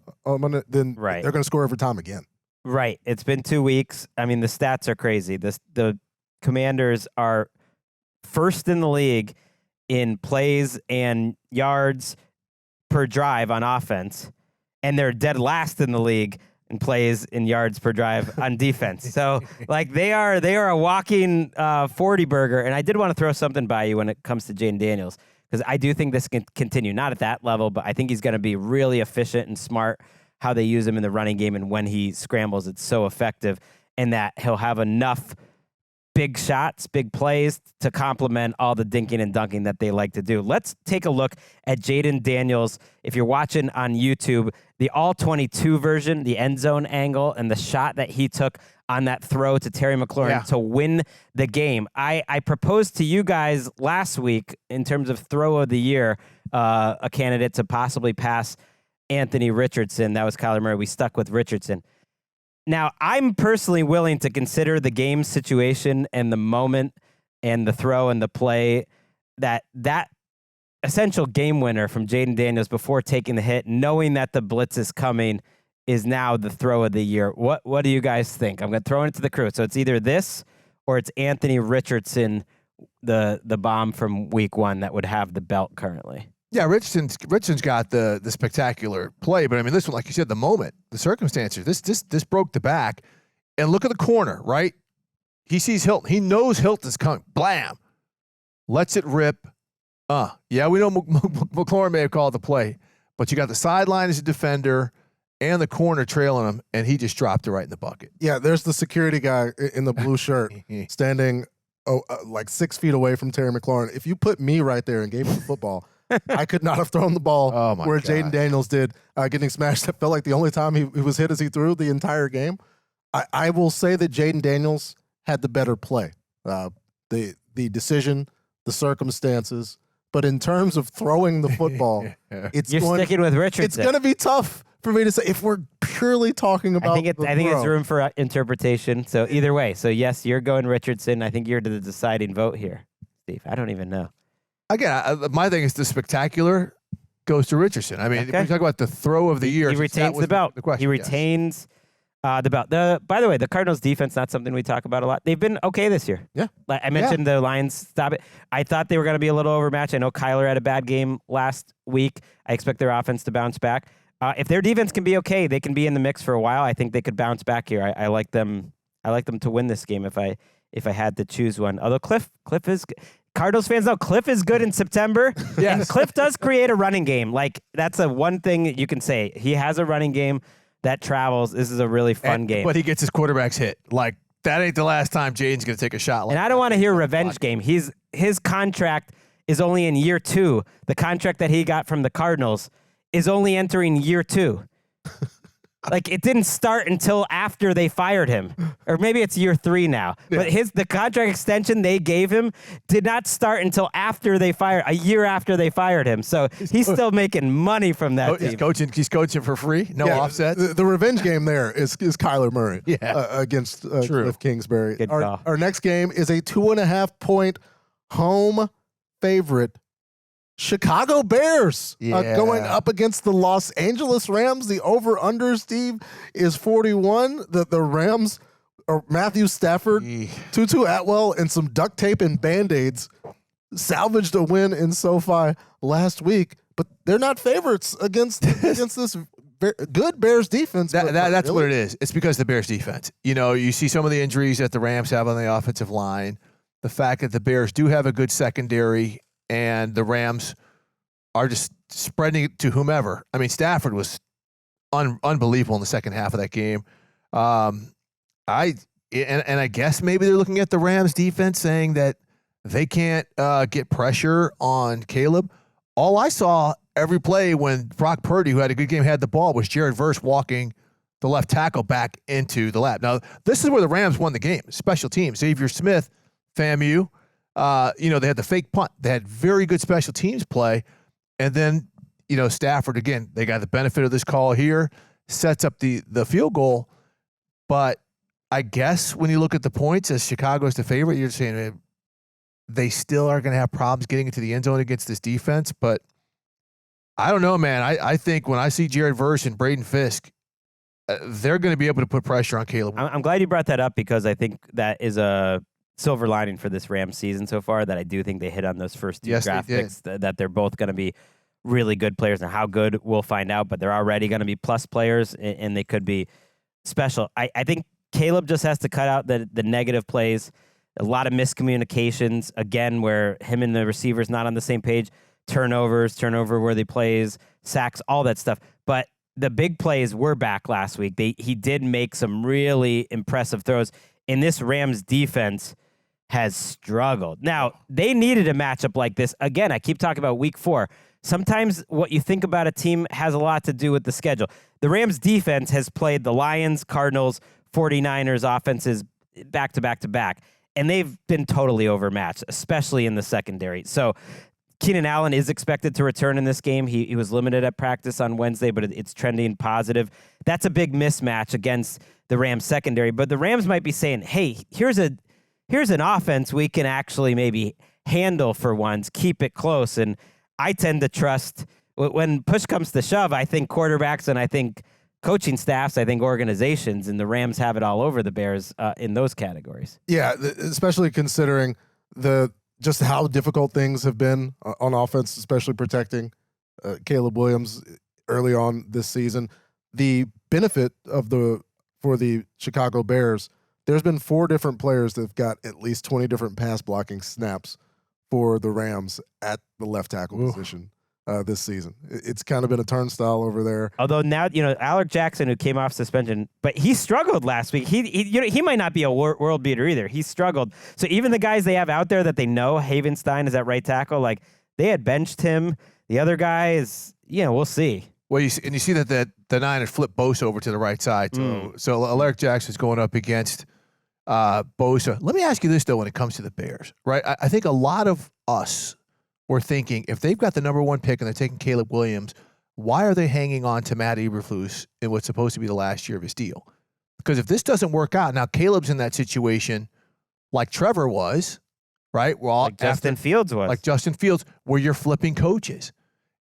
then they're going to score every time again. Right. It's been 2 weeks. I mean, the stats are crazy. The Commanders are first in the league in plays and yards per drive on offense, and they're dead last in the league in plays and yards per drive on defense. So, like, they are a walking 40 burger. And I did want to throw something by you when it comes to Jaden Daniels, because I do think this can continue, not at that level, but I think he's going to be really efficient and smart how they use him in the running game, and when he scrambles, it's so effective, and that he'll have enough big shots, big plays to complement all the dinking and dunking that they like to do. Let's take a look at Jaden Daniels. If you're watching on YouTube, the all-22 version, the end zone angle, and the shot that he took on that throw to Terry McLaurin to win the game. I proposed to you guys last week in terms of throw of the year, a candidate to possibly pass Anthony Richardson. That was Kyler Murray. We stuck with Richardson. Now, I'm personally willing to consider the game situation and the moment and the throw and the play that essential game winner from Jaden Daniels before taking the hit, knowing that the blitz is coming, is now the throw of the year. What do you guys think? I'm going to throw it into the crew. So it's either this or it's Anthony Richardson, the bomb from week 1 that would have the belt currently. Yeah, Richardson's got the spectacular play, but I mean, this one, like you said, the moment, the circumstances, this broke the back, and look at the corner, right? He sees Hilton. He knows Hilton's coming. Blam, lets it rip. Yeah, we know McLaurin may have called the play, but you got the sideline as a defender and the corner trailing him, and he just dropped it right in the bucket. Yeah, there's the security guy in the blue shirt standing like 6 feet away from Terry McLaurin. If you put me right there and gave me the football, I could not have thrown the ball where Jaden Daniels did, getting smashed. It felt like the only time he was hit as he threw the entire game. I will say that Jaden Daniels had the better play. The decision, the circumstances. But in terms of throwing the football, sticking with Richardson. It's going to be tough for me to say if we're purely talking about I think it's room for interpretation. So either way. So, yes, you're going Richardson. I think you're the deciding vote here, Steve. I don't even know. Again, my thing is the spectacular goes to Richardson. I mean, we talk about the throw of the year. He retains the belt. He retains the belt. By the way, the Cardinals defense, not something we talk about a lot. They've been okay this year. Yeah. Like I mentioned the Lions stop it. I thought they were going to be a little overmatched. I know Kyler had a bad game last week. I expect their offense to bounce back. If their defense can be okay, they can be in the mix for a while. I think they could bounce back here. I like them. I like them to win this game if if I had to choose one. Although Cliff is Cardinals fans know Cliff is good in September. Yes. And Cliff does create a running game. Like, that's a one thing that you can say. He has a running game that travels. This is a really fun game. But he gets his quarterbacks hit. Like, that ain't the last time Jaden's going to take a shot. And I don't want to hear revenge game. His contract is only in year 2. The contract that he got from the Cardinals is only entering year 2. Like, it didn't start until after they fired him. Or maybe it's year 3 now. Yeah. But the contract extension they gave him did not start until after they fired, a year after they fired him. So he's still making money from that team. He's coaching for free, no offsets. The revenge game there is Kyler Murray against True. Cliff Kingsbury. Good call. Our next game is a 2.5-point home favorite. Chicago Bears going up against the Los Angeles Rams. The over-under, Steve, is 41. The Rams are Matthew Stafford, Tutu Atwell, and some duct tape and Band-Aids salvaged a win in SoFi last week, but they're not favorites against this good Bears defense. That's what it is. It's because of the Bears defense. You know, you see some of the injuries that the Rams have on the offensive line, the fact that the Bears do have a good secondary, and the Rams are just spreading it to whomever. I mean, Stafford was unbelievable in the second half of that game. I guess maybe they're looking at the Rams defense saying that they can't get pressure on Caleb. All I saw every play when Brock Purdy, who had a good game, had the ball was Jared Verse walking the left tackle back into the lap. Now, this is where the Rams won the game. Special teams. Xavier Smith, FAMU. They had the fake punt. They had very good special teams play. And then, Stafford, again, they got the benefit of this call here, sets up the field goal. But I guess when you look at the points as Chicago's the favorite, you're saying they still are going to have problems getting into the end zone against this defense. But I don't know, man. I think when I see Jared Verse and Braden Fisk, they're going to be able to put pressure on Caleb. I'm glad you brought that up because I think that is a silver lining for this Rams season so far, that I do think they hit on those first 2 draft picks, that they're both going to be really good players. And how good, we'll find out, but they're already going to be plus players, and they could be special. I think Caleb just has to cut out the negative plays, a lot of miscommunications, again, where him and the receiver's not on the same page, turnover-worthy plays, sacks, all that stuff. But the big plays were back last week. He did make some really impressive throws, and this Rams defense has struggled. Now, they needed a matchup like this. Again, I keep talking about week 4. Sometimes what you think about a team has a lot to do with the schedule. The Rams defense has played the Lions, Cardinals, 49ers offenses back to back to back, and they've been totally overmatched, especially in the secondary. So Keenan Allen is expected to return in this game. He was limited at practice on Wednesday, but it's trending positive. That's a big mismatch against the Rams secondary. But the Rams might be saying, hey, here's an offense we can actually maybe handle for once, keep it close. And I tend to trust, when push comes to shove, I think quarterbacks and I think coaching staffs, I think organizations, and the Rams have it all over the Bears in those categories. Yeah, especially considering just how difficult things have been on offense, especially protecting Caleb Williams early on this season. The benefit for the Chicago Bears, there's been 4 different players that have got at least 20 different pass blocking snaps for the Rams at the left tackle position this season. It's kind of been a turnstile over there. Although now, Alec Jackson, who came off suspension, but he struggled last week. He might not be a world beater either. He struggled. So even the guys they have out there that they know, Havenstein is at right tackle, like they had benched him. The other guy is, we'll see. Well, you see that the Niners flip Bosa over to the right side. So Alec Jackson's going up against Bosa. Let me ask you this, though, when it comes to the Bears, right? I think a lot of us were thinking, if they've got the number 1 pick and they're taking Caleb Williams, why are they hanging on to Matt Eberflus in what's supposed to be the last year of his deal? Because if this doesn't work out, now Caleb's in that situation like Trevor was, right? Like Justin Fields was. Like Justin Fields, where you're flipping coaches.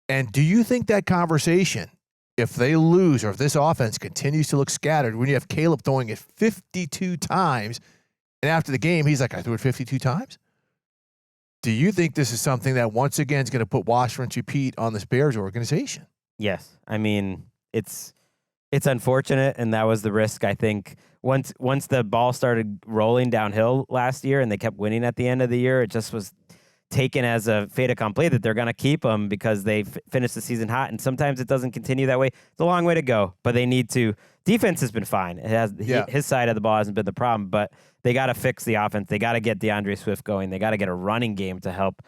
And do you think that conversation, if they lose or if this offense continues to look scattered, when you have Caleb throwing it 52 times, and after the game, he's like, I threw it 52 times? Do you think this is something that once again is going to put wash, rinse, repeat on this Bears organization? Yes. I mean, it's It's unfortunate, and that was the risk, I think. Once the ball started rolling downhill last year and they kept winning at the end of the year, it just was taken as a fait accompli that they're going to keep them because they finished the season hot, and sometimes it doesn't continue that way. It's a long way to go, but they need to. Defense has been fine. It has his side of the ball hasn't been the problem, but they got to fix the offense. They got to get DeAndre Swift going. They got to get a running game to help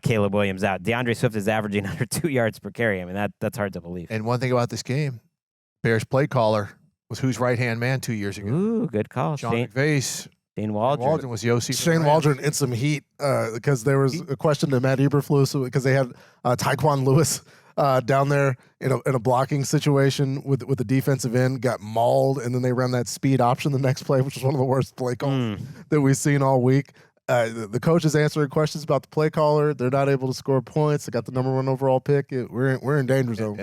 Caleb Williams out. DeAndre Swift is averaging under 2 yards per carry. I mean, that's hard to believe. And one thing about this game, Bears play caller was whose right-hand man 2 years ago? Ooh, good call. Sean McVay's. Shane Waldron was Yossi. Shane Waldron in some heat because there was a question to Matt Eberflus because they had Tyquan Lewis down there in a blocking situation with the defensive end, got mauled, and then they ran that speed option the next play, which was one of the worst play calls that we've seen all week. The coach is answering questions about the play caller. They're not able to score points. They got the number 1 overall pick. We're in danger zone.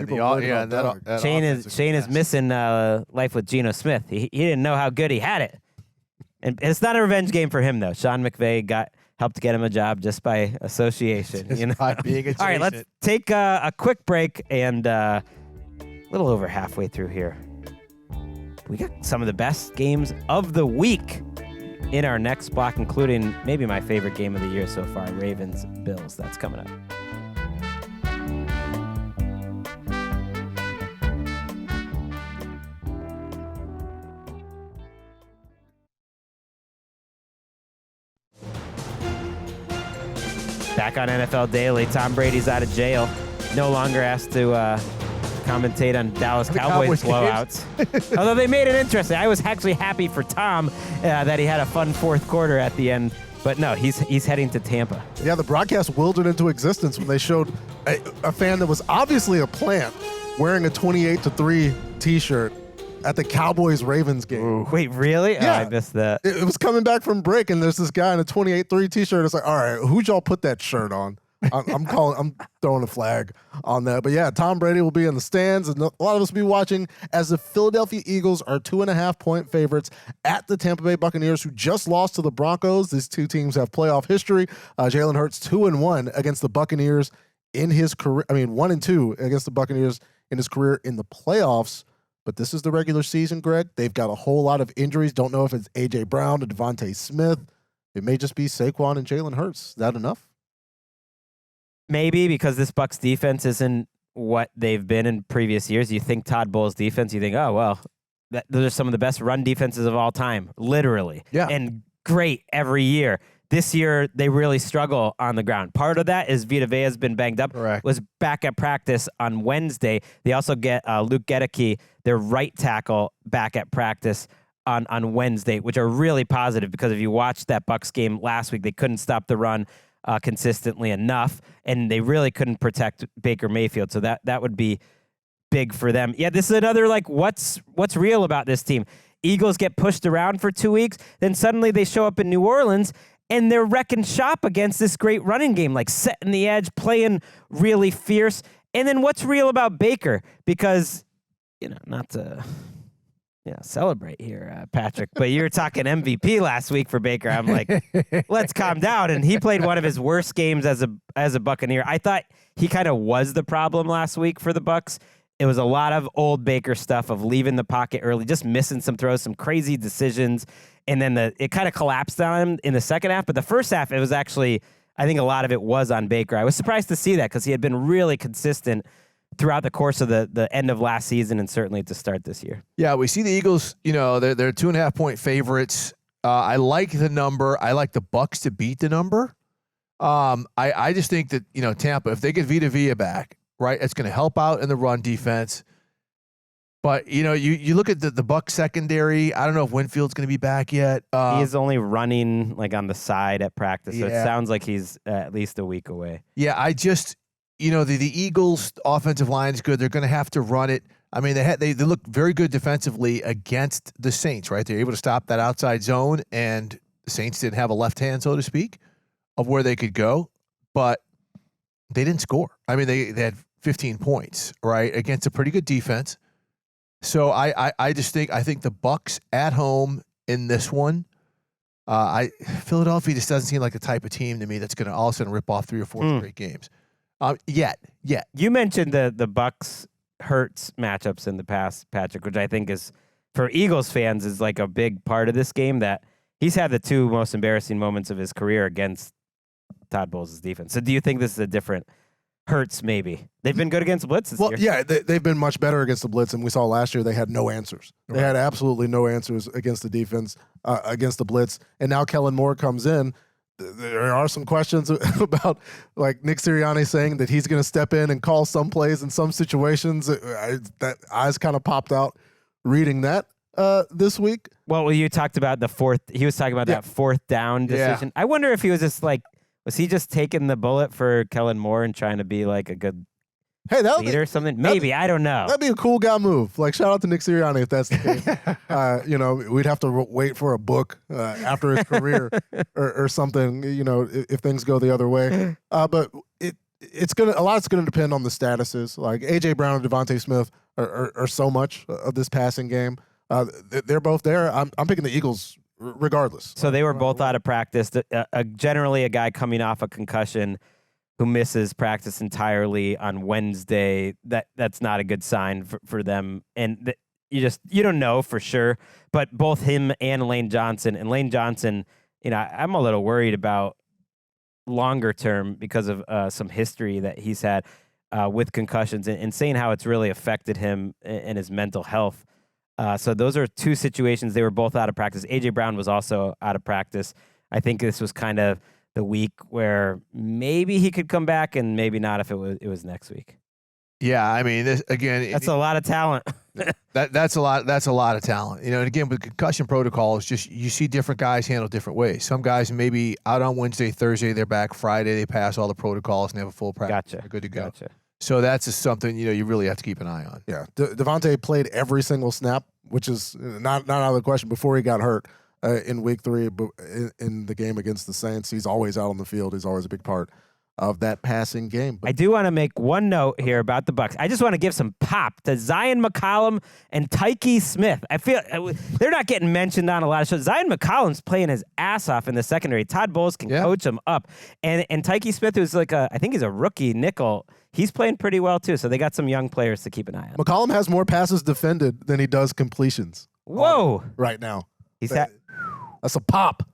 Shane is missing life with Geno Smith. He didn't know how good he had it. And it's not a revenge game for him, though. Sean McVay helped get him a job just by association. By being adjacent. All right, let's take a quick break and a little over halfway through here. We got some of the best games of the week in our next block, including maybe my favorite game of the year so far, Ravens-Bills. That's coming up. Back on NFL Daily, Tom Brady's out of jail. No longer asked to commentate on Dallas Cowboys blowouts. Although they made it interesting. I was actually happy for Tom that he had a fun fourth quarter at the end. But no, he's heading to Tampa. Yeah, the broadcast wilted into existence when they showed a fan that was obviously a plant wearing a 28-3 T-shirt at the Cowboys-Ravens game. Ooh, wait, really? Yeah. Oh, I missed that. It was coming back from break, and there's this guy in a 28-3 T-shirt. It's like, all right, who'd y'all put that shirt on? I'm throwing a flag on that. But yeah, Tom Brady will be in the stands, and a lot of us will be watching as the Philadelphia Eagles are 2.5-point favorites at the Tampa Bay Buccaneers, who just lost to the Broncos. These two teams have playoff history. Jalen Hurts 2-1 against the Buccaneers in his career. 1-2 against the Buccaneers in his career in the playoffs. But this is the regular season, Greg. They've got a whole lot of injuries. Don't know if it's A.J. Brown or Devontae Smith. It may just be Saquon and Jalen Hurts. Is that enough? Maybe, because this Bucs defense isn't what they've been in previous years. You think Todd Bowles' defense, you think, oh, well, those are some of the best run defenses of all time, literally. Yeah. And great every year. This year, they really struggle on the ground. Part of that is Vita Vea has been banged up. Correct. Was back at practice on Wednesday. They also get Luke Gedeke, their right tackle, back at practice on Wednesday, which are really positive because if you watched that Bucs game last week, they couldn't stop the run consistently enough, and they really couldn't protect Baker Mayfield. So that would be big for them. Yeah, this is another, like, what's real about this team? Eagles get pushed around for 2 weeks, then suddenly they show up in New Orleans, and they're wrecking shop against this great running game, like setting the edge, playing really fierce. And then what's real about Baker? Because, not to celebrate here, Patrick, but you were talking MVP last week for Baker. I'm like, let's calm down. And he played one of his worst games as a Buccaneer. I thought he kind of was the problem last week for the Bucs. It was a lot of old Baker stuff of leaving the pocket early, just missing some throws, some crazy decisions. And then it kind of collapsed on him in the second half. But the first half, it was actually, I think a lot of it was on Baker. I was surprised to see that because he had been really consistent throughout the course of the end of last season and certainly to start this year. Yeah, we see the Eagles, they're 2.5-point favorites. I like the number. I like the Bucs to beat the number. I just think that, Tampa, if they get Vita Vea back, right, it's going to help out in the run defense. But, you look at the Bucs secondary. I don't know if Winfield's going to be back yet. He is only running like on the side at practice, so it sounds like he's at least a week away. Yeah, I just, the Eagles' offensive line is good. They're going to have to run it. I mean, they look very good defensively against the Saints, right? They're able to stop that outside zone, and the Saints didn't have a left hand, so to speak, of where they could go, but they didn't score. I mean, they had 15 points, right, against a pretty good defense. So I think the Bucs at home in this one. Philadelphia just doesn't seem like the type of team to me that's going to all of a sudden rip off 3 or 4 straight games. Yet. You mentioned the Bucs Hurts matchups in the past, Patrick, which I think is, for Eagles fans, is like a big part of this game, that he's had the two most embarrassing moments of his career against Todd Bowles' defense. So do you think this is a different Hurts? Maybe they've been good against blitz this year. Yeah, they've been much better against the blitz, and we saw last year they had no answers. They had absolutely no answers against the defense, against the blitz. And now Kellen Moore comes in. There are some questions about, like, Nick Sirianni saying that he's going to step in and call some plays in some situations. That eyes kind of popped out reading that this week. Well, you talked about he was talking about that fourth down decision. I wonder if he was just like, was he just taking the bullet for Kellen Moore and trying to be like a good leader or something? Maybe, I don't know. That'd be a cool guy move. Like, shout out to Nick Sirianni if that's the case. We'd have to wait for a book after his career or something, if things go the other way. But a lot's gonna depend on the statuses. Like AJ Brown and Devontae Smith are so much of this passing game. They're both there. I'm picking the Eagles regardless. So they were both out of practice. Generally, a guy coming off a concussion who misses practice entirely on Wednesday, that's not a good sign for them. And you don't know for sure. But both him and Lane Johnson, I'm a little worried about longer term because of some history that he's had with concussions and saying how it's really affected him and his mental health. So those are two situations. They were both out of practice. A.J. Brown was also out of practice. I think this was kind of the week where maybe he could come back and maybe not if it was next week. Yeah, I mean, this again. That's a lot of talent. That's a lot. That's a lot of talent. And again, with concussion protocols, just you see different guys handle different ways. Some guys maybe out on Wednesday, Thursday, they're back Friday. They pass all the protocols and they have a full practice. Gotcha. They're good to go. Gotcha. So that's just something you really have to keep an eye on. Yeah, Devontae played every single snap, which is not out of the question before he got hurt in week 3 in the game against the Saints. He's always out on the field. He's always a big part of that passing game. I do want to make one note here about the Bucs. I just want to give some pop to Zion McCollum and Tyke Smith. I feel they're not getting mentioned on a lot of shows. Zion McCollum's playing his ass off in the secondary. Todd Bowles can coach him up. And Tyke Smith, who's I think he's a rookie nickel, he's playing pretty well too. So they got some young players to keep an eye on. McCollum has more passes defended than he does completions. Whoa. Right now. That's a pop.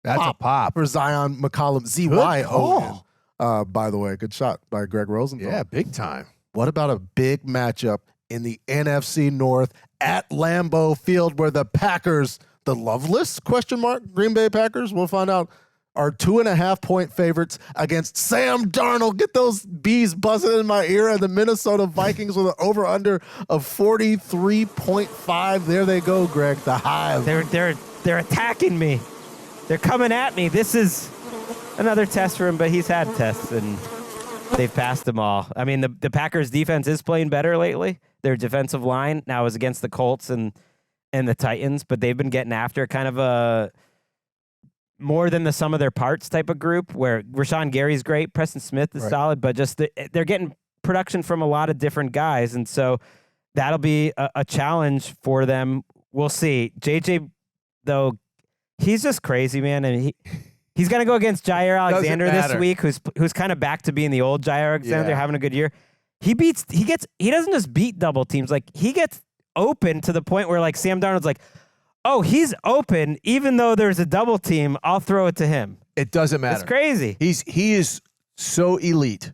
That's a pop for Zion McCollum. ZYO. By the way, good shot by Gregg Rosenthal. Yeah, big time. What about a big matchup in the NFC North at Lambeau Field where the Packers, the loveless ? Green Bay Packers, we'll find out, are 2.5-point favorites against Sam Darnold. Get those bees buzzing in my ear. And the Minnesota Vikings with an over/under of 43.5. There they go, Greg. The Hive. They're attacking me. They're coming at me. This is another test for him, but he's had tests and they've passed them all. I mean, the Packers defense is playing better lately. Their defensive line now is against the Colts and the Titans, but they've been getting after kind of a more than the sum of their parts type of group where Rashawn Gary's great, Preston Smith is solid, but just they're getting production from a lot of different guys. And so that'll be a challenge for them. We'll see. JJ, though, he's just crazy, man. And he's going to go against Jair Alexander this week, who's kind of back to being the old Jair Alexander, having a good year. He doesn't just beat double teams. Like, he gets open to the point where, like, Sam Darnold's like, oh, he's open, even though there's a double team, I'll throw it to him. It doesn't matter. It's crazy. He is so elite.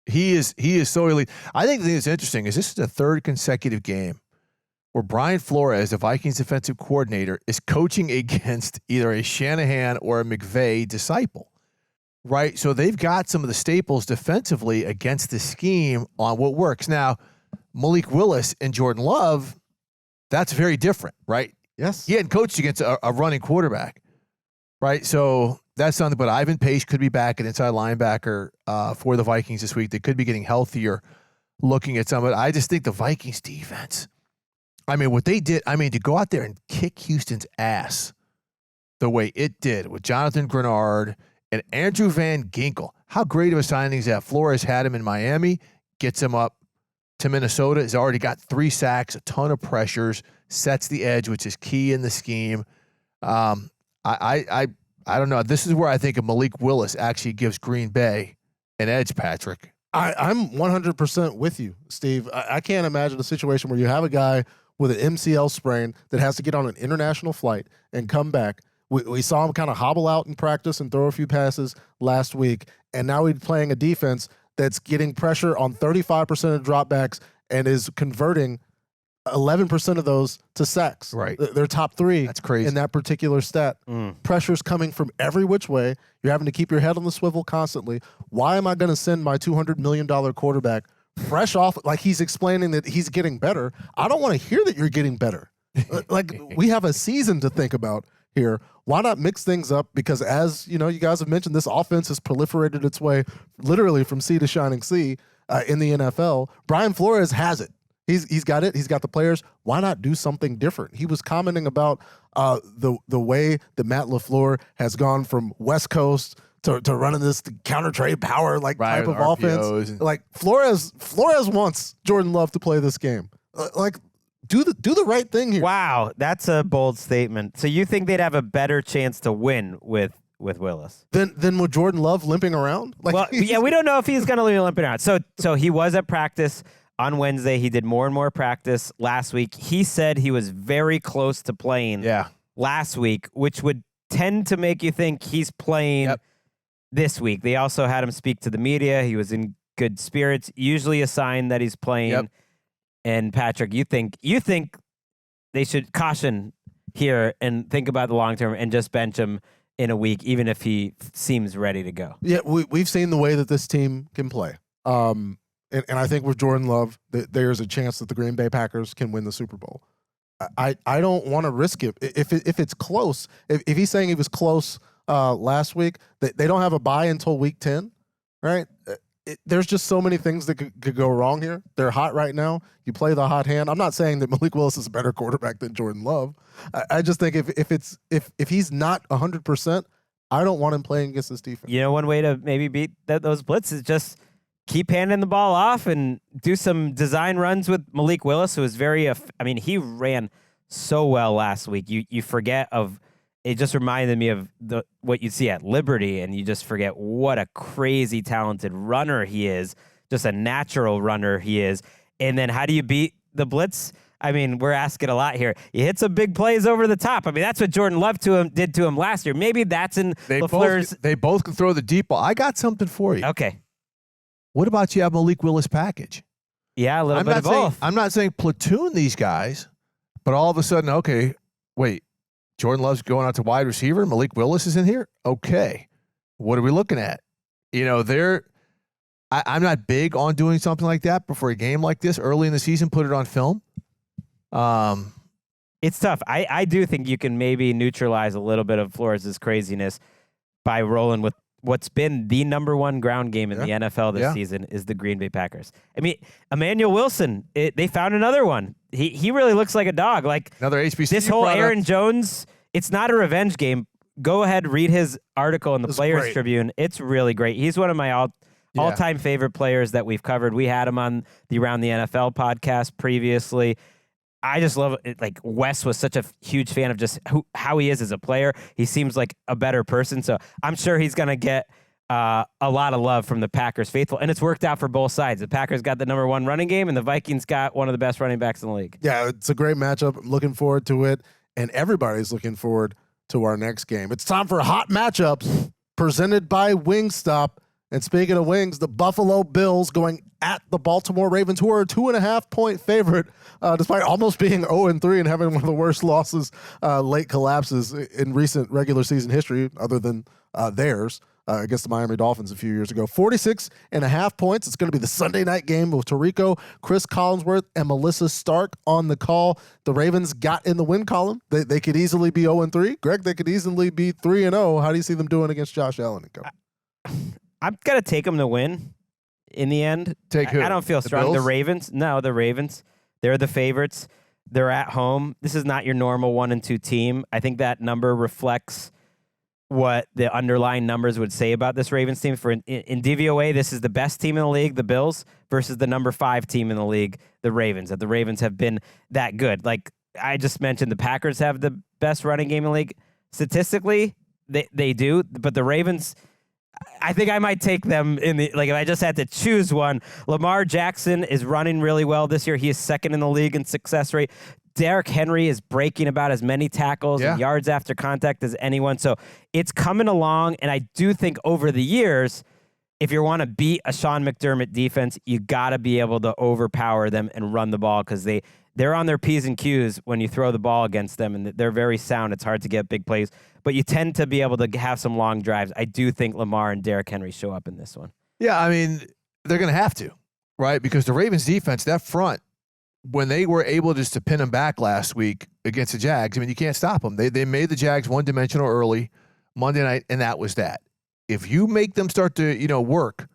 He is so elite. I think the thing that's interesting is this is the third consecutive game where Brian Flores, the Vikings defensive coordinator, is coaching against either a Shanahan or a McVay disciple, right? So they've got some of the staples defensively against the scheme on what works. Now, Malik Willis and Jordan Love, that's very different, right? Yes. He hadn't coached against a running quarterback, right? So that's something, but Ivan Pace could be back at inside linebacker for the Vikings this week. They could be getting healthier looking at some of it. I just think the Vikings defense, I mean, what they did, to go out there and kick Houston's ass the way it did with Jonathan Grenard and Andrew Van Ginkel. How great of a signing is that? Flores had him in Miami, gets him up to Minnesota. Has already got 3 sacks, a ton of pressures, sets the edge, which is key in the scheme. I don't know. This is where I think Malik Willis actually gives Green Bay an edge, Patrick. I'm 100% with you, Steve. I can't imagine a situation where you have a guy with an MCL sprain that has to get on an international flight and come back. We saw him kind of hobble out in practice and throw a few passes last week, and now he's playing a defense that's getting pressure on 35% of dropbacks and is converting 11% of those to sacks. Right. They're top 3 That's crazy. in that particular stat. Pressure's coming from every which way. You're having to keep your head on the swivel constantly. Why am I going to send my $200 million quarterback fresh off, like he's explaining that he's getting better? I don't want to hear that you're getting better. Like, we have a season to think about here. Why not mix things up? Because as you know, you guys have mentioned, this offense has proliferated its way literally from sea to shining sea in the NFL. Brian Flores has it. He's got it. He's got the players. Why not do something different? He was commenting about the way that Matt LaFleur has gone from West Coast to running this counter trade power type of offense. Like Flores wants Jordan Love to play this game. Like, do the right thing here. Wow, that's a bold statement. So you think they'd have a better chance to win with Willis than with Jordan Love limping around? Well, yeah, we don't know if he's going to be limping around. So he was at practice on Wednesday. He did more and more practice last week. He said he was very close to playing last week, which would tend to make you think he's playing this week. They also had him speak to the media. He was in good spirits, usually a sign that he's playing. And Patrick, you think they should caution here and think about the long term and just bench him in a week, even if he seems ready to go? Yeah, we've seen the way that this team can play. And I think with Jordan Love, there's a chance that the Green Bay Packers can win the Super Bowl. I don't want to risk it. If it's close, if he's saying he was close last week, they don't have a bye until week 10, right? There's just so many things that could go wrong here. They're hot right now. You play the hot hand. I'm not saying that Malik Willis is a better quarterback than Jordan Love. I just think if he's not 100%, I don't want him playing against this defense. You know, one way to maybe beat those blitzes is just keep handing the ball off and do some design runs with Malik Willis, who is very, he ran so well last week. You forget of, it just reminded me of what you see at Liberty, and you just forget what a crazy talented runner he is, just a natural runner he is. And then how do you beat the blitz? I mean, we're asking a lot here. You hit some big plays over the top. I mean, that's what Jordan Love did to him last year. Maybe that's in LaFleur's. They both can throw the deep ball. I got something for you. Okay. What about you have Malik Willis package? Yeah, a little bit of both. I'm not saying platoon these guys, but all of a sudden, okay, wait, Jordan Love's going out to wide receiver. Malik Willis is in here. Okay, what are we looking at? You know, I'm not big on doing something like that, but for a game like this early in the season, put it on film. It's tough. I do think you can maybe neutralize a little bit of Flores' craziness by rolling with what's been the number one ground game in the NFL this season is the Green Bay Packers. I mean, Emmanuel Wilson, they found another one. He really looks like a dog. Like another HBCU this whole product. Aaron Jones, it's not a revenge game. Go ahead, read his article in the Players Tribune. It's really great. He's one of my all-time favorite players that we've covered. We had him on the Around the NFL podcast previously. I just love it. Like, Wes was such a huge fan of just how he is as a player. He seems like a better person. So I'm sure he's going to get a lot of love from the Packers faithful. And it's worked out for both sides. The Packers got the number one running game, and the Vikings got one of the best running backs in the league. Yeah, it's a great matchup. I'm looking forward to it. And everybody's looking forward to our next game. It's time for Hot Matchups presented by Wingstop. And speaking of wings, the Buffalo Bills going at the Baltimore Ravens, who are a 2.5-point favorite, despite almost being 0-3 and having one of the worst losses, late collapses in recent regular season history, other than theirs against the Miami Dolphins a few years ago. 46.5 points. It's going to be the Sunday night game with Tirico, Chris Collinsworth, and Melissa Stark on the call. The Ravens got in the win column. They could easily be 0-3. Greg, they could easily be 3-0. How do you see them doing against Josh Allen and company? I'm going to take them to win in the end. Take who? I don't feel strong. Bills? The Ravens? No, the Ravens. They're the favorites. They're at home. This is not your normal 1-2 team. I think that number reflects what the underlying numbers would say about this Ravens team. In DVOA, this is the best team in the league, the Bills, versus the number 5 team in the league, the Ravens. That the Ravens have been that good. Like I just mentioned, the Packers have the best running game in the league. Statistically, they do, but the Ravens I think I might take them in the, like, if I just had to choose one. Lamar Jackson is running really well this year. He is second in the league in success rate. Derrick Henry is breaking about as many tackles and yards after contact as anyone. So it's coming along, and I do think over the years, if you want to beat a Sean McDermott defense, you got to be able to overpower them and run the ball because they're on their P's and Q's when you throw the ball against them, and they're very sound. It's hard to get big plays, but you tend to be able to have some long drives. I do think Lamar and Derrick Henry show up in this one. Yeah, I mean, they're going to have to, right? Because the Ravens defense, that front, when they were able just to pin them back last week against the Jags, I mean, you can't stop them. They made the Jags one-dimensional early Monday night, and that was that. If you make them start to, work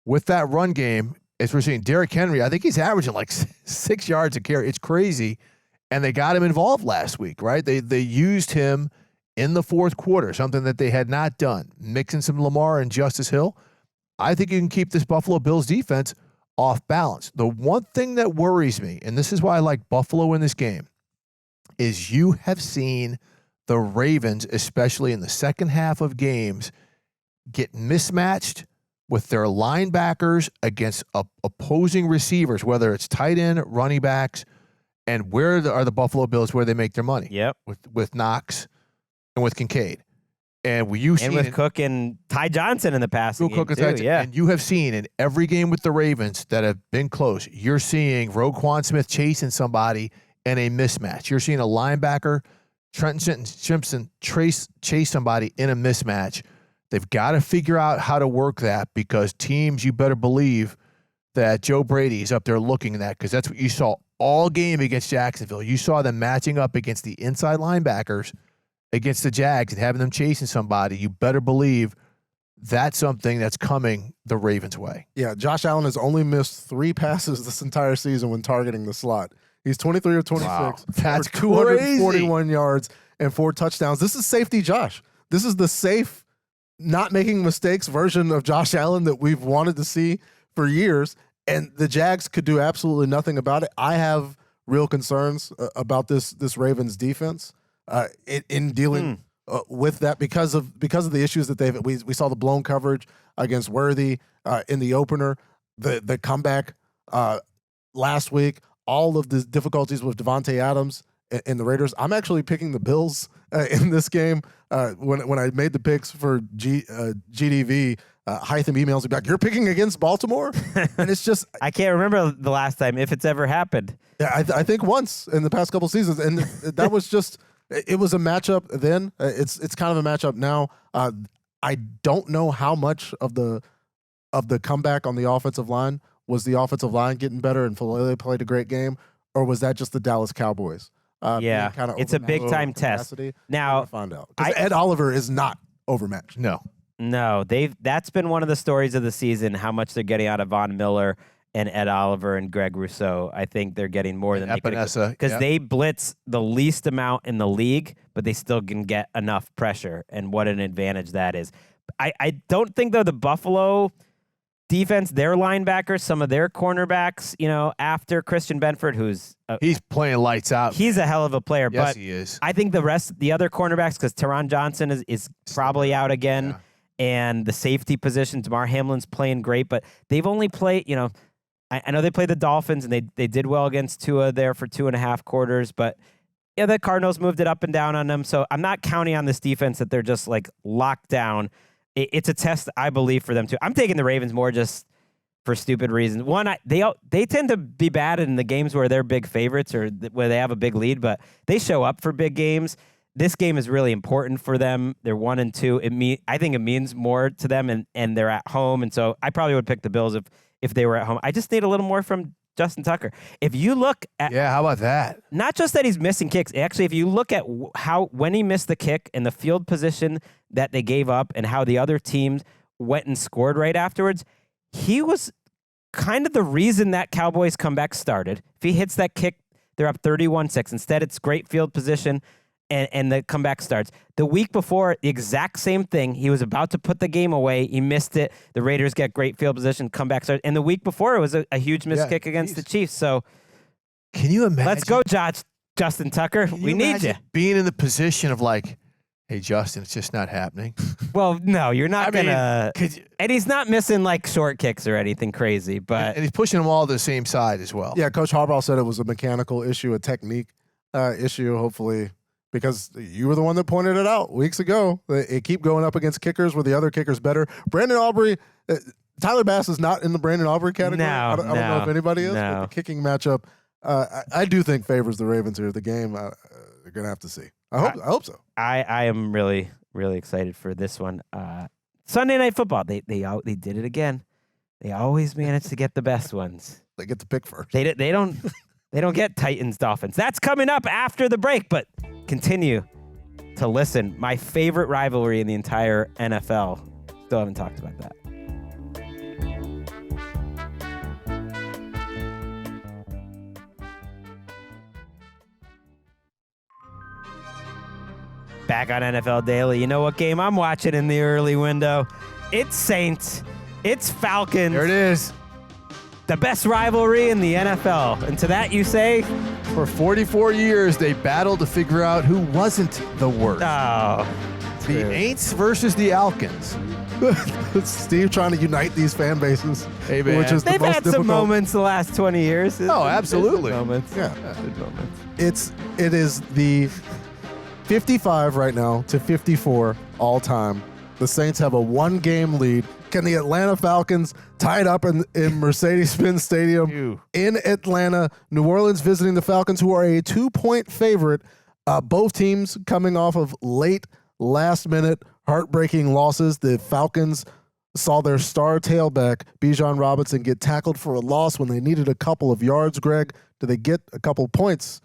with that run game, as we're seeing, Derrick Henry, I think he's averaging like 6 yards a carry. It's crazy. And they got him involved last week, right? They used him in the fourth quarter, something that they had not done, mixing some Lamar and Justice Hill. I think you can keep this Buffalo Bills defense off balance. The one thing that worries me, and this is why I like Buffalo in this game, is you have seen the Ravens, especially in the second half of games, get mismatched with their linebackers against opposing receivers, whether it's tight end, running backs, and where are the Buffalo Bills where they make their money? Yep. With Knox and with Kincaid. And with Cook and Ty Johnson in the passing game too, And you have seen in every game with the Ravens that have been close, you're seeing Roquan Smith chasing somebody in a mismatch. You're seeing a linebacker, Trenton Simpson, chase somebody in a mismatch. They've got to figure out how to work that because teams, you better believe that Joe Brady is up there looking at that because that's what you saw all game against Jacksonville. You saw them matching up against the inside linebackers against the Jags and having them chasing somebody. You better believe that's something that's coming the Ravens' way. Yeah, Josh Allen has only missed 3 passes this entire season when targeting the slot. He's 23 of 26. Wow, that's for 241 yards and 4 touchdowns. This is safety Josh. This is the safe, not making mistakes version of Josh Allen that we've wanted to see for years. And the Jags could do absolutely nothing about it. I have real concerns about this Ravens defense in dealing with that because of the issues that we saw the blown coverage against Worthy in the opener, the comeback last week, all of the difficulties with Devontae Adams and the Raiders. I'm actually picking the Bills in this game. When I made the picks for GDV, Hytham emails me back, "You're picking against Baltimore?" And it's just I can't remember the last time, if it's ever happened. Yeah, I think once in the past couple seasons, and that was just it was a matchup then. It's kind of a matchup now. I don't know how much of the comeback on the offensive line was the offensive line getting better and Falele played a great game, or was that just the Dallas Cowboys? It's a big time test. Now, find out. Because Ed Oliver is not overmatched. No, that's been one of the stories of the season, how much they're getting out of Von Miller and Ed Oliver and Greg Rousseau. I think they're getting more than they could, because they blitz the least amount in the league, but they still can get enough pressure, and what an advantage that is. I don't think, though, the Buffalo defense, their linebackers, some of their cornerbacks, after Christian Benford, he's playing lights out. He's a hell of a player. Yes, but he is. I think the other cornerbacks, because Teron Johnson is probably out again, and the safety position, Damar Hamlin's playing great, but they've only played, I know they played the Dolphins, and they did well against Tua there for 2.5 quarters, but the Cardinals moved it up and down on them, so I'm not counting on this defense that they're just like locked down. It's a test, I believe, for them too. I'm taking the Ravens more just for stupid reasons. One, they tend to be bad in the games where they're big favorites or where they have a big lead, but they show up for big games. This game is really important for them. They're 1-2. I think it means more to them, and they're at home, and so I probably would pick the Bills if they were at home. I just need a little more from Justin Tucker. If you look at how about that? Not just that he's missing kicks. Actually, if you look at when he missed the kick and the field position that they gave up and how the other teams went and scored right afterwards, he was kind of the reason that Cowboys comeback started. If he hits that kick, they're up 31-6. Instead, it's great field position, and the comeback starts. The week before, the exact same thing. He was about to put the game away. He missed it. The Raiders get great field position, comeback starts. And the week before, it was a huge missed kick against the Chiefs. So can you imagine? Let's go, Justin Tucker. We need you. Being in the position of like, Hey, Justin, it's just not happening. Well, no, you're not gonna. And he's not missing like short kicks or anything crazy, but and he's pushing them all to the same side as well. Yeah, Coach Harbaugh said it was a mechanical issue, a technique issue. Hopefully, because you were the one that pointed it out weeks ago. They keep going up against kickers where the other kicker's better. Brandon Aubrey, Tyler Bass is not in the Brandon Aubrey category. I don't know if anybody is. But the kicking matchup, I do think favors the Ravens here. The game, they're gonna have to see. I hope so. I am really, really excited for this one. Sunday Night Football. They did it again. They always manage to get the best ones. They get to pick first. They don't get Titans-Dolphins. That's coming up after the break. But continue to listen. My favorite rivalry in the entire NFL. Still haven't talked about that. Back on NFL Daily. You know what game I'm watching in the early window? It's Saints. It's Falcons. There it is. The best rivalry in the NFL. And to that you say? For 44 years, they battled to figure out who wasn't the worst. Oh. The Aints versus the Alkins. Steve trying to unite these fan bases. Hey, man. Which is They've had some moments the last 20 years. Oh, absolutely. Moments. Yeah. Good moments. It is the 55 right now to 54 all time. The Saints have a 1-game lead. Can the Atlanta Falcons tie it up in Mercedes-Benz Stadium in Atlanta? New Orleans visiting the Falcons, who are a 2-point favorite. Both teams coming off of late, last-minute, heartbreaking losses. The Falcons saw their star tailback, Bijan Robinson, get tackled for a loss when they needed a couple of yards. Greg, do they get a couple points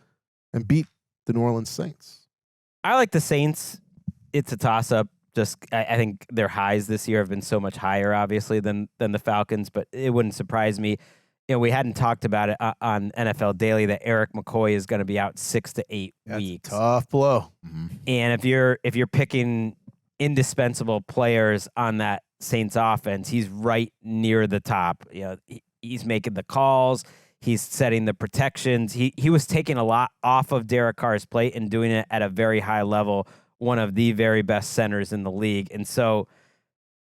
and beat the New Orleans Saints? I like the Saints. It's a toss-up. Just I think their highs this year have been so much higher, obviously, than the Falcons. But it wouldn't surprise me. You know, we hadn't talked about it on NFL Daily that Eric McCoy is going to be out 6 to 8 weeks. Tough blow. Mm-hmm. And if you're picking indispensable players on that Saints offense, he's right near the top. You know, he's making the calls. He's setting the protections. He was taking a lot off of Derek Carr's plate and doing it at a very high level, one of the very best centers in the league. And so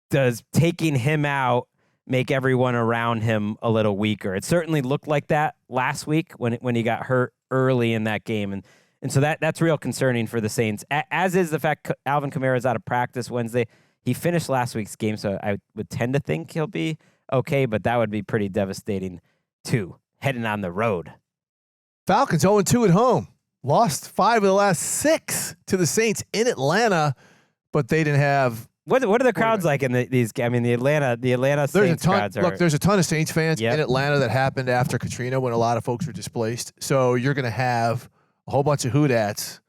does taking him out make everyone around him a little weaker? It certainly looked like that last week when he got hurt early in that game. And so that's real concerning for the Saints, as is the fact Alvin Kamara is out of practice Wednesday. He finished last week's game, so I would tend to think he'll be okay, but that would be pretty devastating too, heading on the road. Falcons 0-2 at home. Lost 5 of the last 6 to the Saints in Atlanta, but they didn't have. What are the crowds like in these? I mean, the Atlanta Saints crowds are. Look, there's a ton of Saints fans in Atlanta that happened after Katrina when a lot of folks were displaced. So you're going to have a whole bunch of hoodats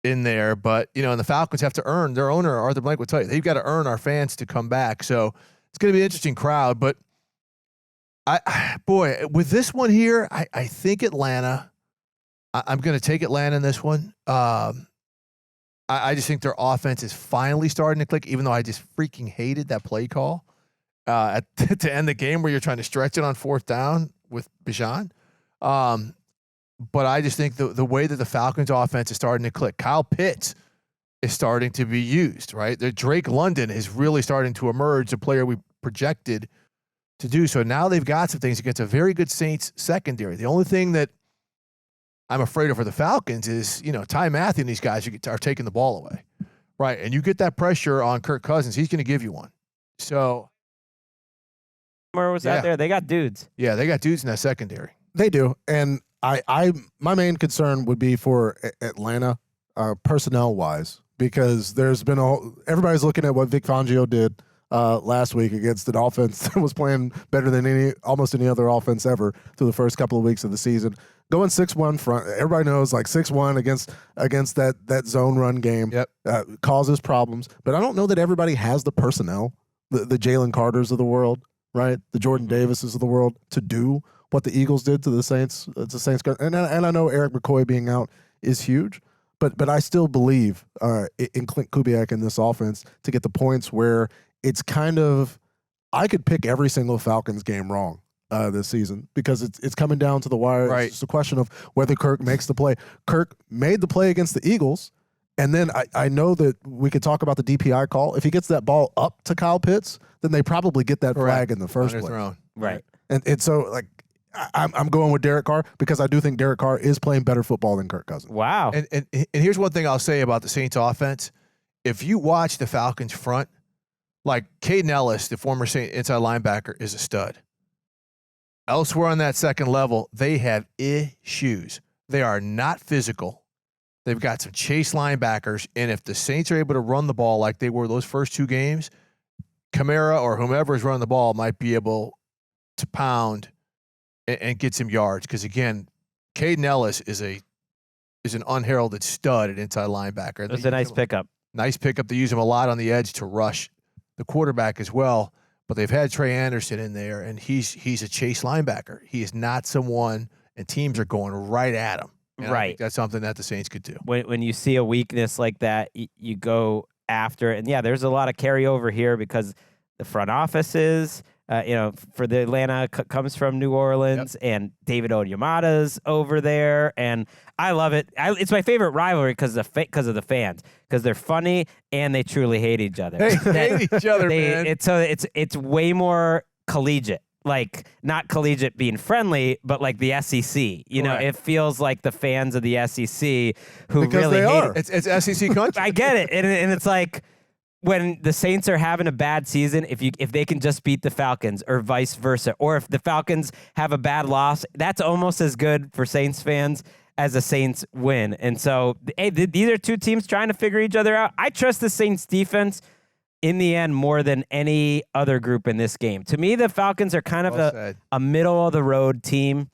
in there, but and the Falcons have to earn. Their owner Arthur Blank would tell you they've got to earn our fans to come back. So it's going to be an interesting crowd. But with this one here, I think Atlanta. I'm going to take Atlanta in this one. I just think their offense is finally starting to click, even though I just freaking hated that play call to end the game where you're trying to stretch it on 4th down with Bijan. But I just think the way that the Falcons offense is starting to click, Kyle Pitts is starting to be used, right? Drake London is really starting to emerge, a player we projected to do. So now they've got some things against a very good Saints secondary. The only thing that I'm afraid of for the Falcons is, Ty Matthew and these guys are taking the ball away, right? And you get that pressure on Kirk Cousins, he's going to give you one. So, where was out there? They got dudes. Yeah, they got dudes in that secondary. They do, and my main concern would be for Atlanta, personnel wise, because everybody's looking at what Vic Fangio did last week against an offense that was playing better than almost any other offense ever through the first couple of weeks of the season. Going 6-1 front, everybody knows 6-1 against that zone run game causes problems. But I don't know that everybody has the personnel, the Jalen Carters of the world, right? The Jordan Davises of the world to do what the Eagles did to the Saints. And I know Eric McCoy being out is huge, but I still believe in Clint Kubiak in this offense to get the points where it's kind of I could pick every single Falcons game wrong this season because it's coming down to the wire. Right. It's just a question of whether Kirk makes the play. Kirk made the play against the Eagles, And then I know that we could talk about the DPI call. If he gets that ball up to Kyle Pitts, then they probably get that flag in the first place. Right. And so, like, I'm going with Derek Carr because I do think Derek Carr is playing better football than Kirk Cousins. Wow. And here's one thing I'll say about the Saints offense. If you watch the Falcons front, like Caden Ellis, the former Saint inside linebacker, is a stud. Elsewhere on that second level, they have issues. They are not physical. They've got some chase linebackers, and if the Saints are able to run the ball like they were those first two games, Kamara or whomever is running the ball might be able to pound and get some yards. Because again, Caden Ellis is an unheralded stud at inside linebacker. That's a nice pickup. Nice pickup. They use him a lot on the edge to rush the quarterback as well. But they've had Trey Anderson in there, and he's a chase linebacker. He is not someone, and teams are going right at him. And I think that's something that the Saints could do. When you see a weakness like that, you go after it. And, yeah, there's a lot of carryover here because the front offices, for the Atlanta comes from New Orleans, and David Onyemata's over there. And I love it. It's my favorite rivalry because of the fans, because they're funny and they truly hate each other. They hate each other, man. It's way more collegiate. Like, not collegiate being friendly, but like the SEC. It feels like the fans of the SEC who because really hate it. It's SEC country. I get it. And it's like when the Saints are having a bad season, if they can just beat the Falcons or vice versa, or if the Falcons have a bad loss, that's almost as good for Saints fans as a Saints win. And so, hey, these are two teams trying to figure each other out. I trust the Saints defense in the end more than any other group in this game. To me, the Falcons are kind of a middle-of-the-road team.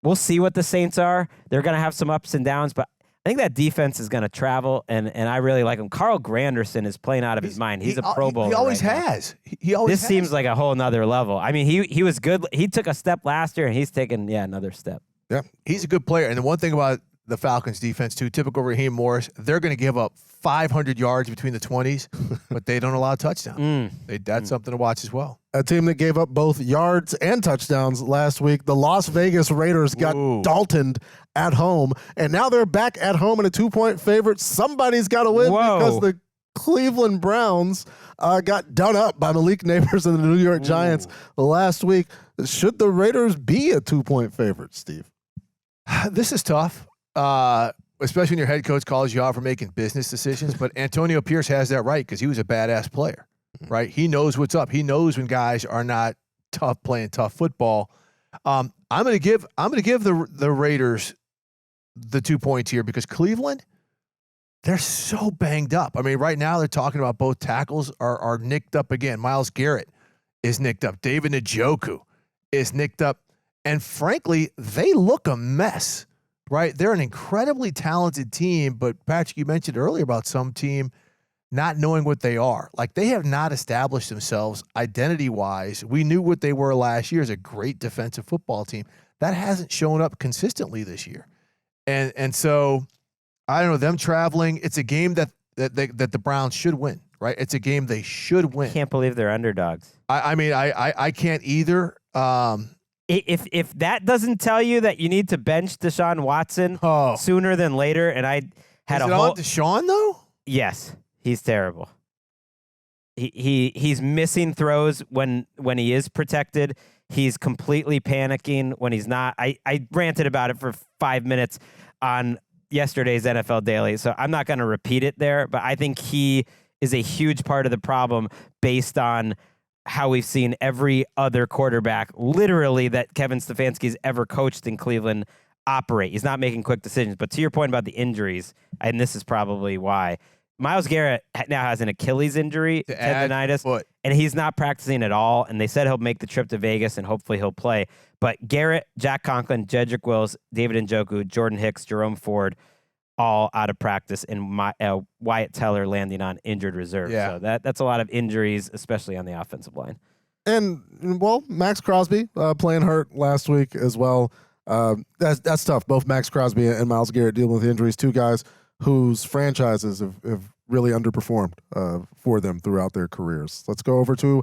We'll see what the Saints are. They're going to have some ups and downs, but I think that defense is going to travel, and I really like him. Carl Granderson is playing out of his mind. He's a Pro Bowler. He always has. He always has. This seems like a whole nother level. I mean, he was good. He took a step last year, and he's taken, another step. Yeah, he's a good player. And the one thing about the Falcons defense, too, typical Raheem Morris, they're going to give up 500 yards between the 20s, but they don't allow touchdowns. That's something to watch as well. A team that gave up both yards and touchdowns last week, the Las Vegas Raiders got Daltoned at home, and now they're back at home in a 2-point favorite. Somebody's got to win because the Cleveland Browns got done up by Malik Neighbors and the New York Giants last week. Should the Raiders be a 2-point favorite, Steve? This is tough, especially when your head coach calls you out for making business decisions. But Antonio Pierce has that right because he was a badass player, right? He knows what's up. He knows when guys are not playing tough football. I'm going to give the Raiders the 2 points here because Cleveland, they're so banged up. I mean, right now they're talking about both tackles are nicked up again. Myles Garrett is nicked up. David Njoku is nicked up. And frankly, they look a mess, right? They're an incredibly talented team, but Patrick, you mentioned earlier about some team not knowing what they are. Like, they have not established themselves identity-wise. We knew what they were last year as a great defensive football team. That hasn't shown up consistently this year. And so, I don't know, them traveling, it's a game that the Browns should win, right? It's a game they should win. Can't believe they're underdogs. I can't either. If that doesn't tell you that you need to bench Deshaun Watson sooner than later, and I had Is it on Deshaun though? Yes, he's terrible. He's missing throws when he is protected. He's completely panicking when he's not. I ranted about it for 5 minutes on yesterday's NFL Daily, so I'm not going to repeat it there. But I think he is a huge part of the problem based on how we've seen every other quarterback, literally, that Kevin Stefanski's ever coached in Cleveland operate. He's not making quick decisions. But to your point about the injuries, and this is probably why, Myles Garrett now has an Achilles injury, tendonitis, and he's not practicing at all. And they said he'll make the trip to Vegas, and hopefully he'll play. But Garrett, Jack Conklin, Jedrick Wills, David Njoku, Jordan Hicks, Jerome Ford, all out of practice, and Wyatt Teller landing on injured reserve. Yeah. So that's a lot of injuries, especially on the offensive line. And, well, Max Crosby playing hurt last week as well. That's tough. Both Max Crosby and Myles Garrett dealing with injuries, two guys whose franchises have really underperformed for them throughout their careers. Let's go over to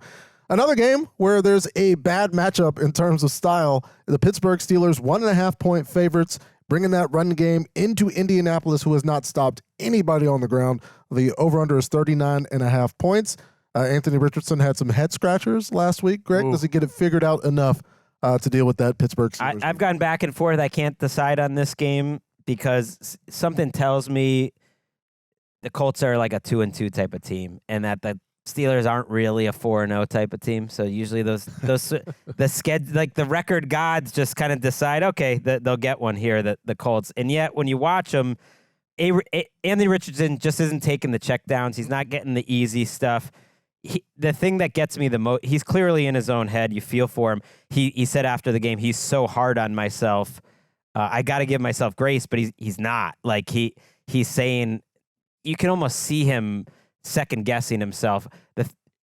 another game where there's a bad matchup in terms of style. The Pittsburgh Steelers, 1.5-point favorites, bringing that run game into Indianapolis, who has not stopped anybody on the ground. The over-under is 39.5 points. Anthony Richardson had some head scratchers last week. Greg, does he get it figured out enough to deal with that Pittsburgh Steelers? I've gone back and forth. I can't decide on this game because something tells me the Colts are like a 2-2 type of team, and that the Steelers aren't really a 4-0 type of team. So usually the the record gods just kind of decide, okay, they'll get one here, the Colts. And yet when you watch them, Anthony Richardson just isn't taking the checkdowns. He's not getting the easy stuff. The thing that gets me the most, he's clearly in his own head. You feel for him. He said after the game, he's so hard on myself. I got to give myself grace, but he's not. Like he's saying, you can almost see him second guessing himself.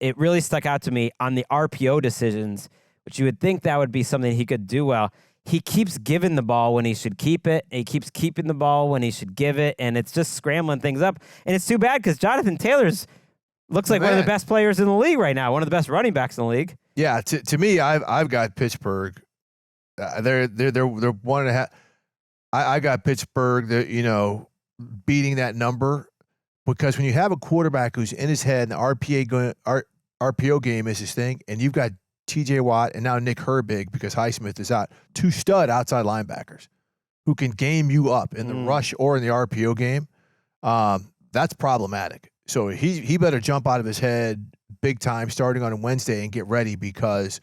It really stuck out to me on the RPO decisions, which you would think that would be something he could do well. He keeps giving the ball when he should keep it. And he keeps keeping the ball when he should give it, and it's just scrambling things up. And it's too bad because Jonathan Taylor's looks like one of the best players in the league right now, one of the best running backs in the league. Yeah, to me, I've got Pittsburgh. They're 1.5. I got Pittsburgh. Beating that number, because when you have a quarterback who's in his head and the RPO game is his thing, and you've got T.J. Watt and now Nick Herbig because Highsmith is out, 2 stud outside linebackers who can game you up in the rush or in the RPO game. That's problematic. So he better jump out of his head big time starting on a Wednesday and get ready, because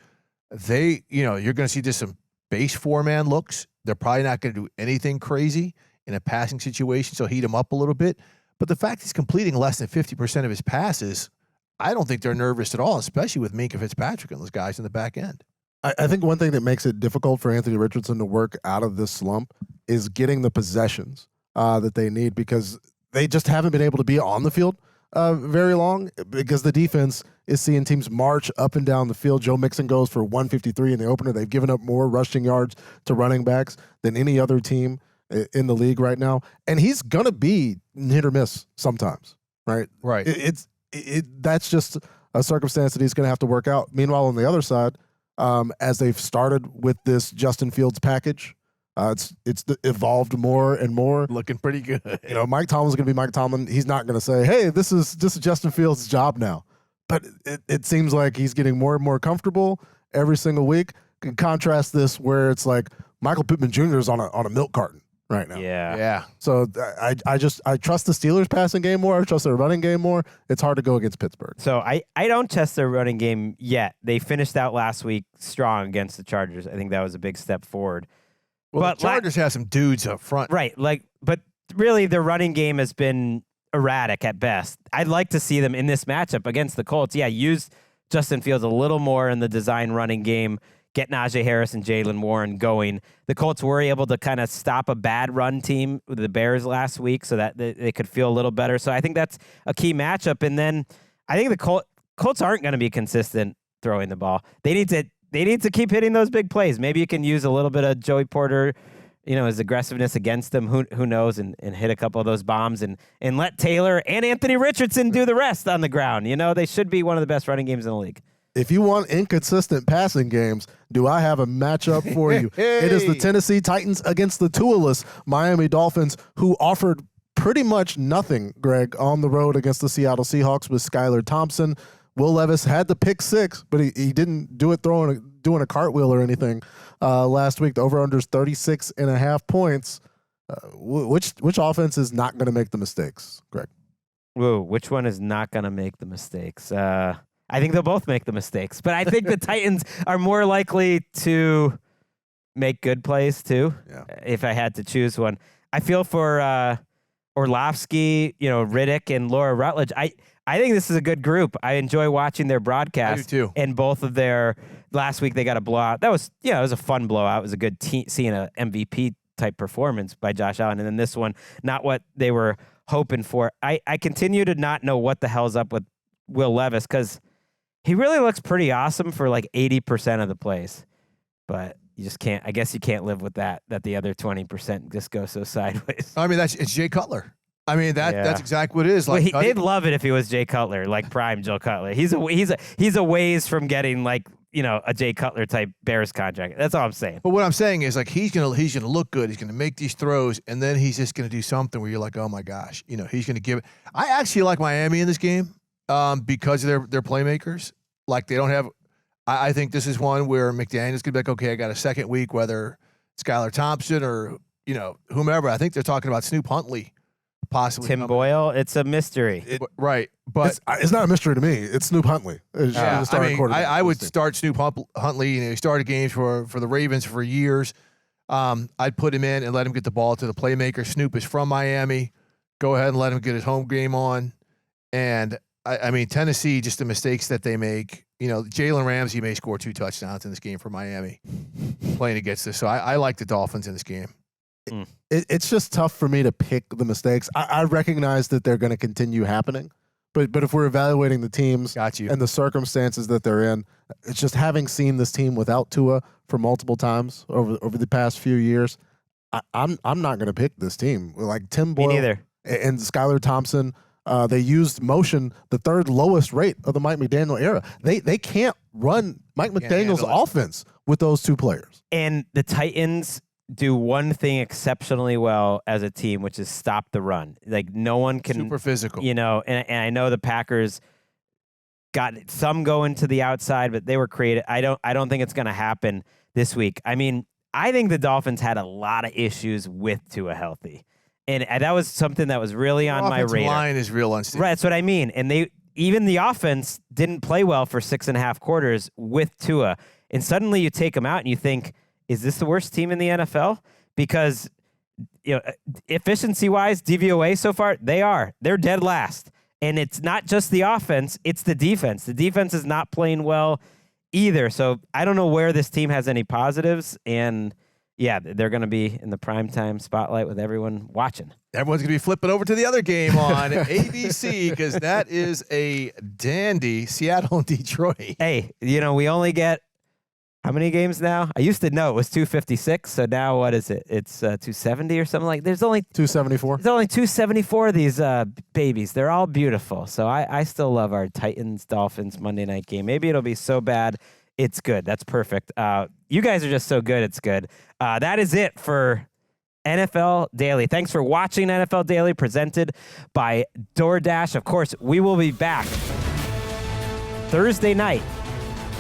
you're going to see just some base 4-man looks. They're probably not going to do anything crazy in a passing situation, so heat him up a little bit. But the fact he's completing less than 50% of his passes, I don't think they're nervous at all, especially with Minkah Fitzpatrick and those guys in the back end. I think one thing that makes it difficult for Anthony Richardson to work out of this slump is getting the possessions that they need, because they just haven't been able to be on the field very long, because the defense is seeing teams march up and down the field. Joe Mixon goes for 153 in the opener. They've given up more rushing yards to running backs than any other team in the league right now. And he's going to be hit or miss sometimes, right? Right. That's just a circumstance that he's going to have to work out. Meanwhile, on the other side, as they've started with this Justin Fields package, it's evolved more and more. Looking pretty good. Mike Tomlin's going to be Mike Tomlin. He's not going to say, hey, this is Justin Fields' job now. But it seems like he's getting more and more comfortable every single week. You can contrast this where it's like Michael Pittman Jr. is on a milk carton right now. Yeah. So I trust the Steelers passing game more. I trust their running game more. It's hard to go against Pittsburgh. So I don't trust their running game yet. They finished out last week strong against the Chargers. I think that was a big step forward. Well, the Chargers have some dudes up front. Right. But really their running game has been erratic at best. I'd like to see them in this matchup against the Colts. Yeah, use Justin Fields a little more in the design running game. Get Najee Harris and Jaylen Warren going. The Colts were able to kind of stop a bad run team with the Bears last week, so that they could feel a little better. So I think that's a key matchup. And then I think the Colts aren't going to be consistent throwing the ball. They need to keep hitting those big plays. Maybe you can use a little bit of Joey Porter, his aggressiveness against them. Who knows? And hit a couple of those bombs and let Taylor and Anthony Richardson do the rest on the ground. They should be one of the best running games in the league. If you want inconsistent passing games, do I have a matchup for you? It is the Tennessee Titans against the Tualess Miami Dolphins, who offered pretty much nothing, Greg, on the road against the Seattle Seahawks with Skylar Thompson. Will Levis had the pick 6, but he didn't do it doing a cartwheel or anything last week. The over-under is 36.5 points. Which offense is not going to make the mistakes, Greg? Whoa, which one is not going to make the mistakes? I think they'll both make the mistakes, but I think the Titans are more likely to make good plays too. Yeah. If I had to choose one, I feel for Orlovsky, Riddick and Laura Rutledge. I think this is a good group. I enjoy watching their broadcast. I do too. And both of their last week they got a blowout. That was it was a fun blowout. It was a good seeing an MVP type performance by Josh Allen, and then this one, not what they were hoping for. I continue to not know what the hell's up with Will Levis, because he really looks pretty awesome for like 80% of the plays, but you just can't. I guess you can't live with that the other 20% just go so sideways. I mean, it's Jay Cutler. I mean, that's exactly what it is. They'd love it if he was Jay Cutler, like prime Joe Cutler. He's a ways from getting like a Jay Cutler type Bears contract. That's all I'm saying. But what I'm saying is, like, he's gonna look good. He's gonna make these throws, and then he's just gonna do something where you're like, oh my gosh, he's gonna give it. I actually like Miami in this game because of their playmakers. Like, they don't have. I think this is one where McDaniel's gonna be like, okay, I got a second week, whether Skylar Thompson or whomever. I think they're talking about Snoop Huntley. Possibly Tim Boyle. It's a mystery. Right. But it's not a mystery to me. It's Snoop Huntley. I would start Snoop Huntley. He started games for the Ravens for years. I'd put him in and let him get the ball to the playmaker. Snoop is from Miami. Go ahead and let him get his home game on. And, Tennessee, just the mistakes that they make. Jalen Ramsey may score 2 touchdowns in this game for Miami playing against this. So I like the Dolphins in this game. It's just tough for me to pick the mistakes. I recognize that they're going to continue happening, but if we're evaluating the teams and the circumstances that they're in, it's just having seen this team without Tua for multiple times over the past few years. I'm not going to pick this team like Tim Boyle and Skylar Thompson. They used motion, the third lowest rate of the Mike McDaniel era. They can't run Mike McDaniel's offense with those two players. And the Titans do one thing exceptionally well as a team, which is stop the run. Like, no one can super physical, and I know the Packers got some going to the outside, but they were creative. I don't think it's going to happen this week. I think the Dolphins had a lot of issues with Tua healthy, and that was something that was really on my radar. Line is real unstable. Right, that's what I mean. And even the offense didn't play well for 6.5 quarters with Tua, and suddenly you take them out and you think, is this the worst team in the NFL? Because, efficiency-wise, DVOA so far, they're dead last. And it's not just the offense, it's the defense. The defense is not playing well either. So I don't know where this team has any positives. And, they're going to be in the primetime spotlight with everyone watching. Everyone's going to be flipping over to the other game on ABC because that is a dandy, Seattle and Detroit. Hey, we only get how many games now? I used to know it was 256. So now what is it? It's 270 or something like. There's only 274. There's only 274 of these babies. They're all beautiful. So I still love our Titans-Dolphins Monday night game. Maybe it'll be so bad it's good. That's perfect. You guys are just so good. It's good. That is it for NFL Daily. Thanks for watching NFL Daily, presented by DoorDash. Of course, we will be back Thursday night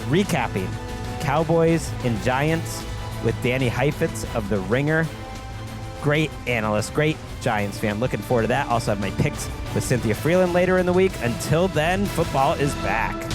recapping Cowboys and Giants with Danny Heifetz of The Ringer. Great analyst, great Giants fan. Looking forward to that. Also have my picks with Cynthia Freeland later in the week. Until then, football is back.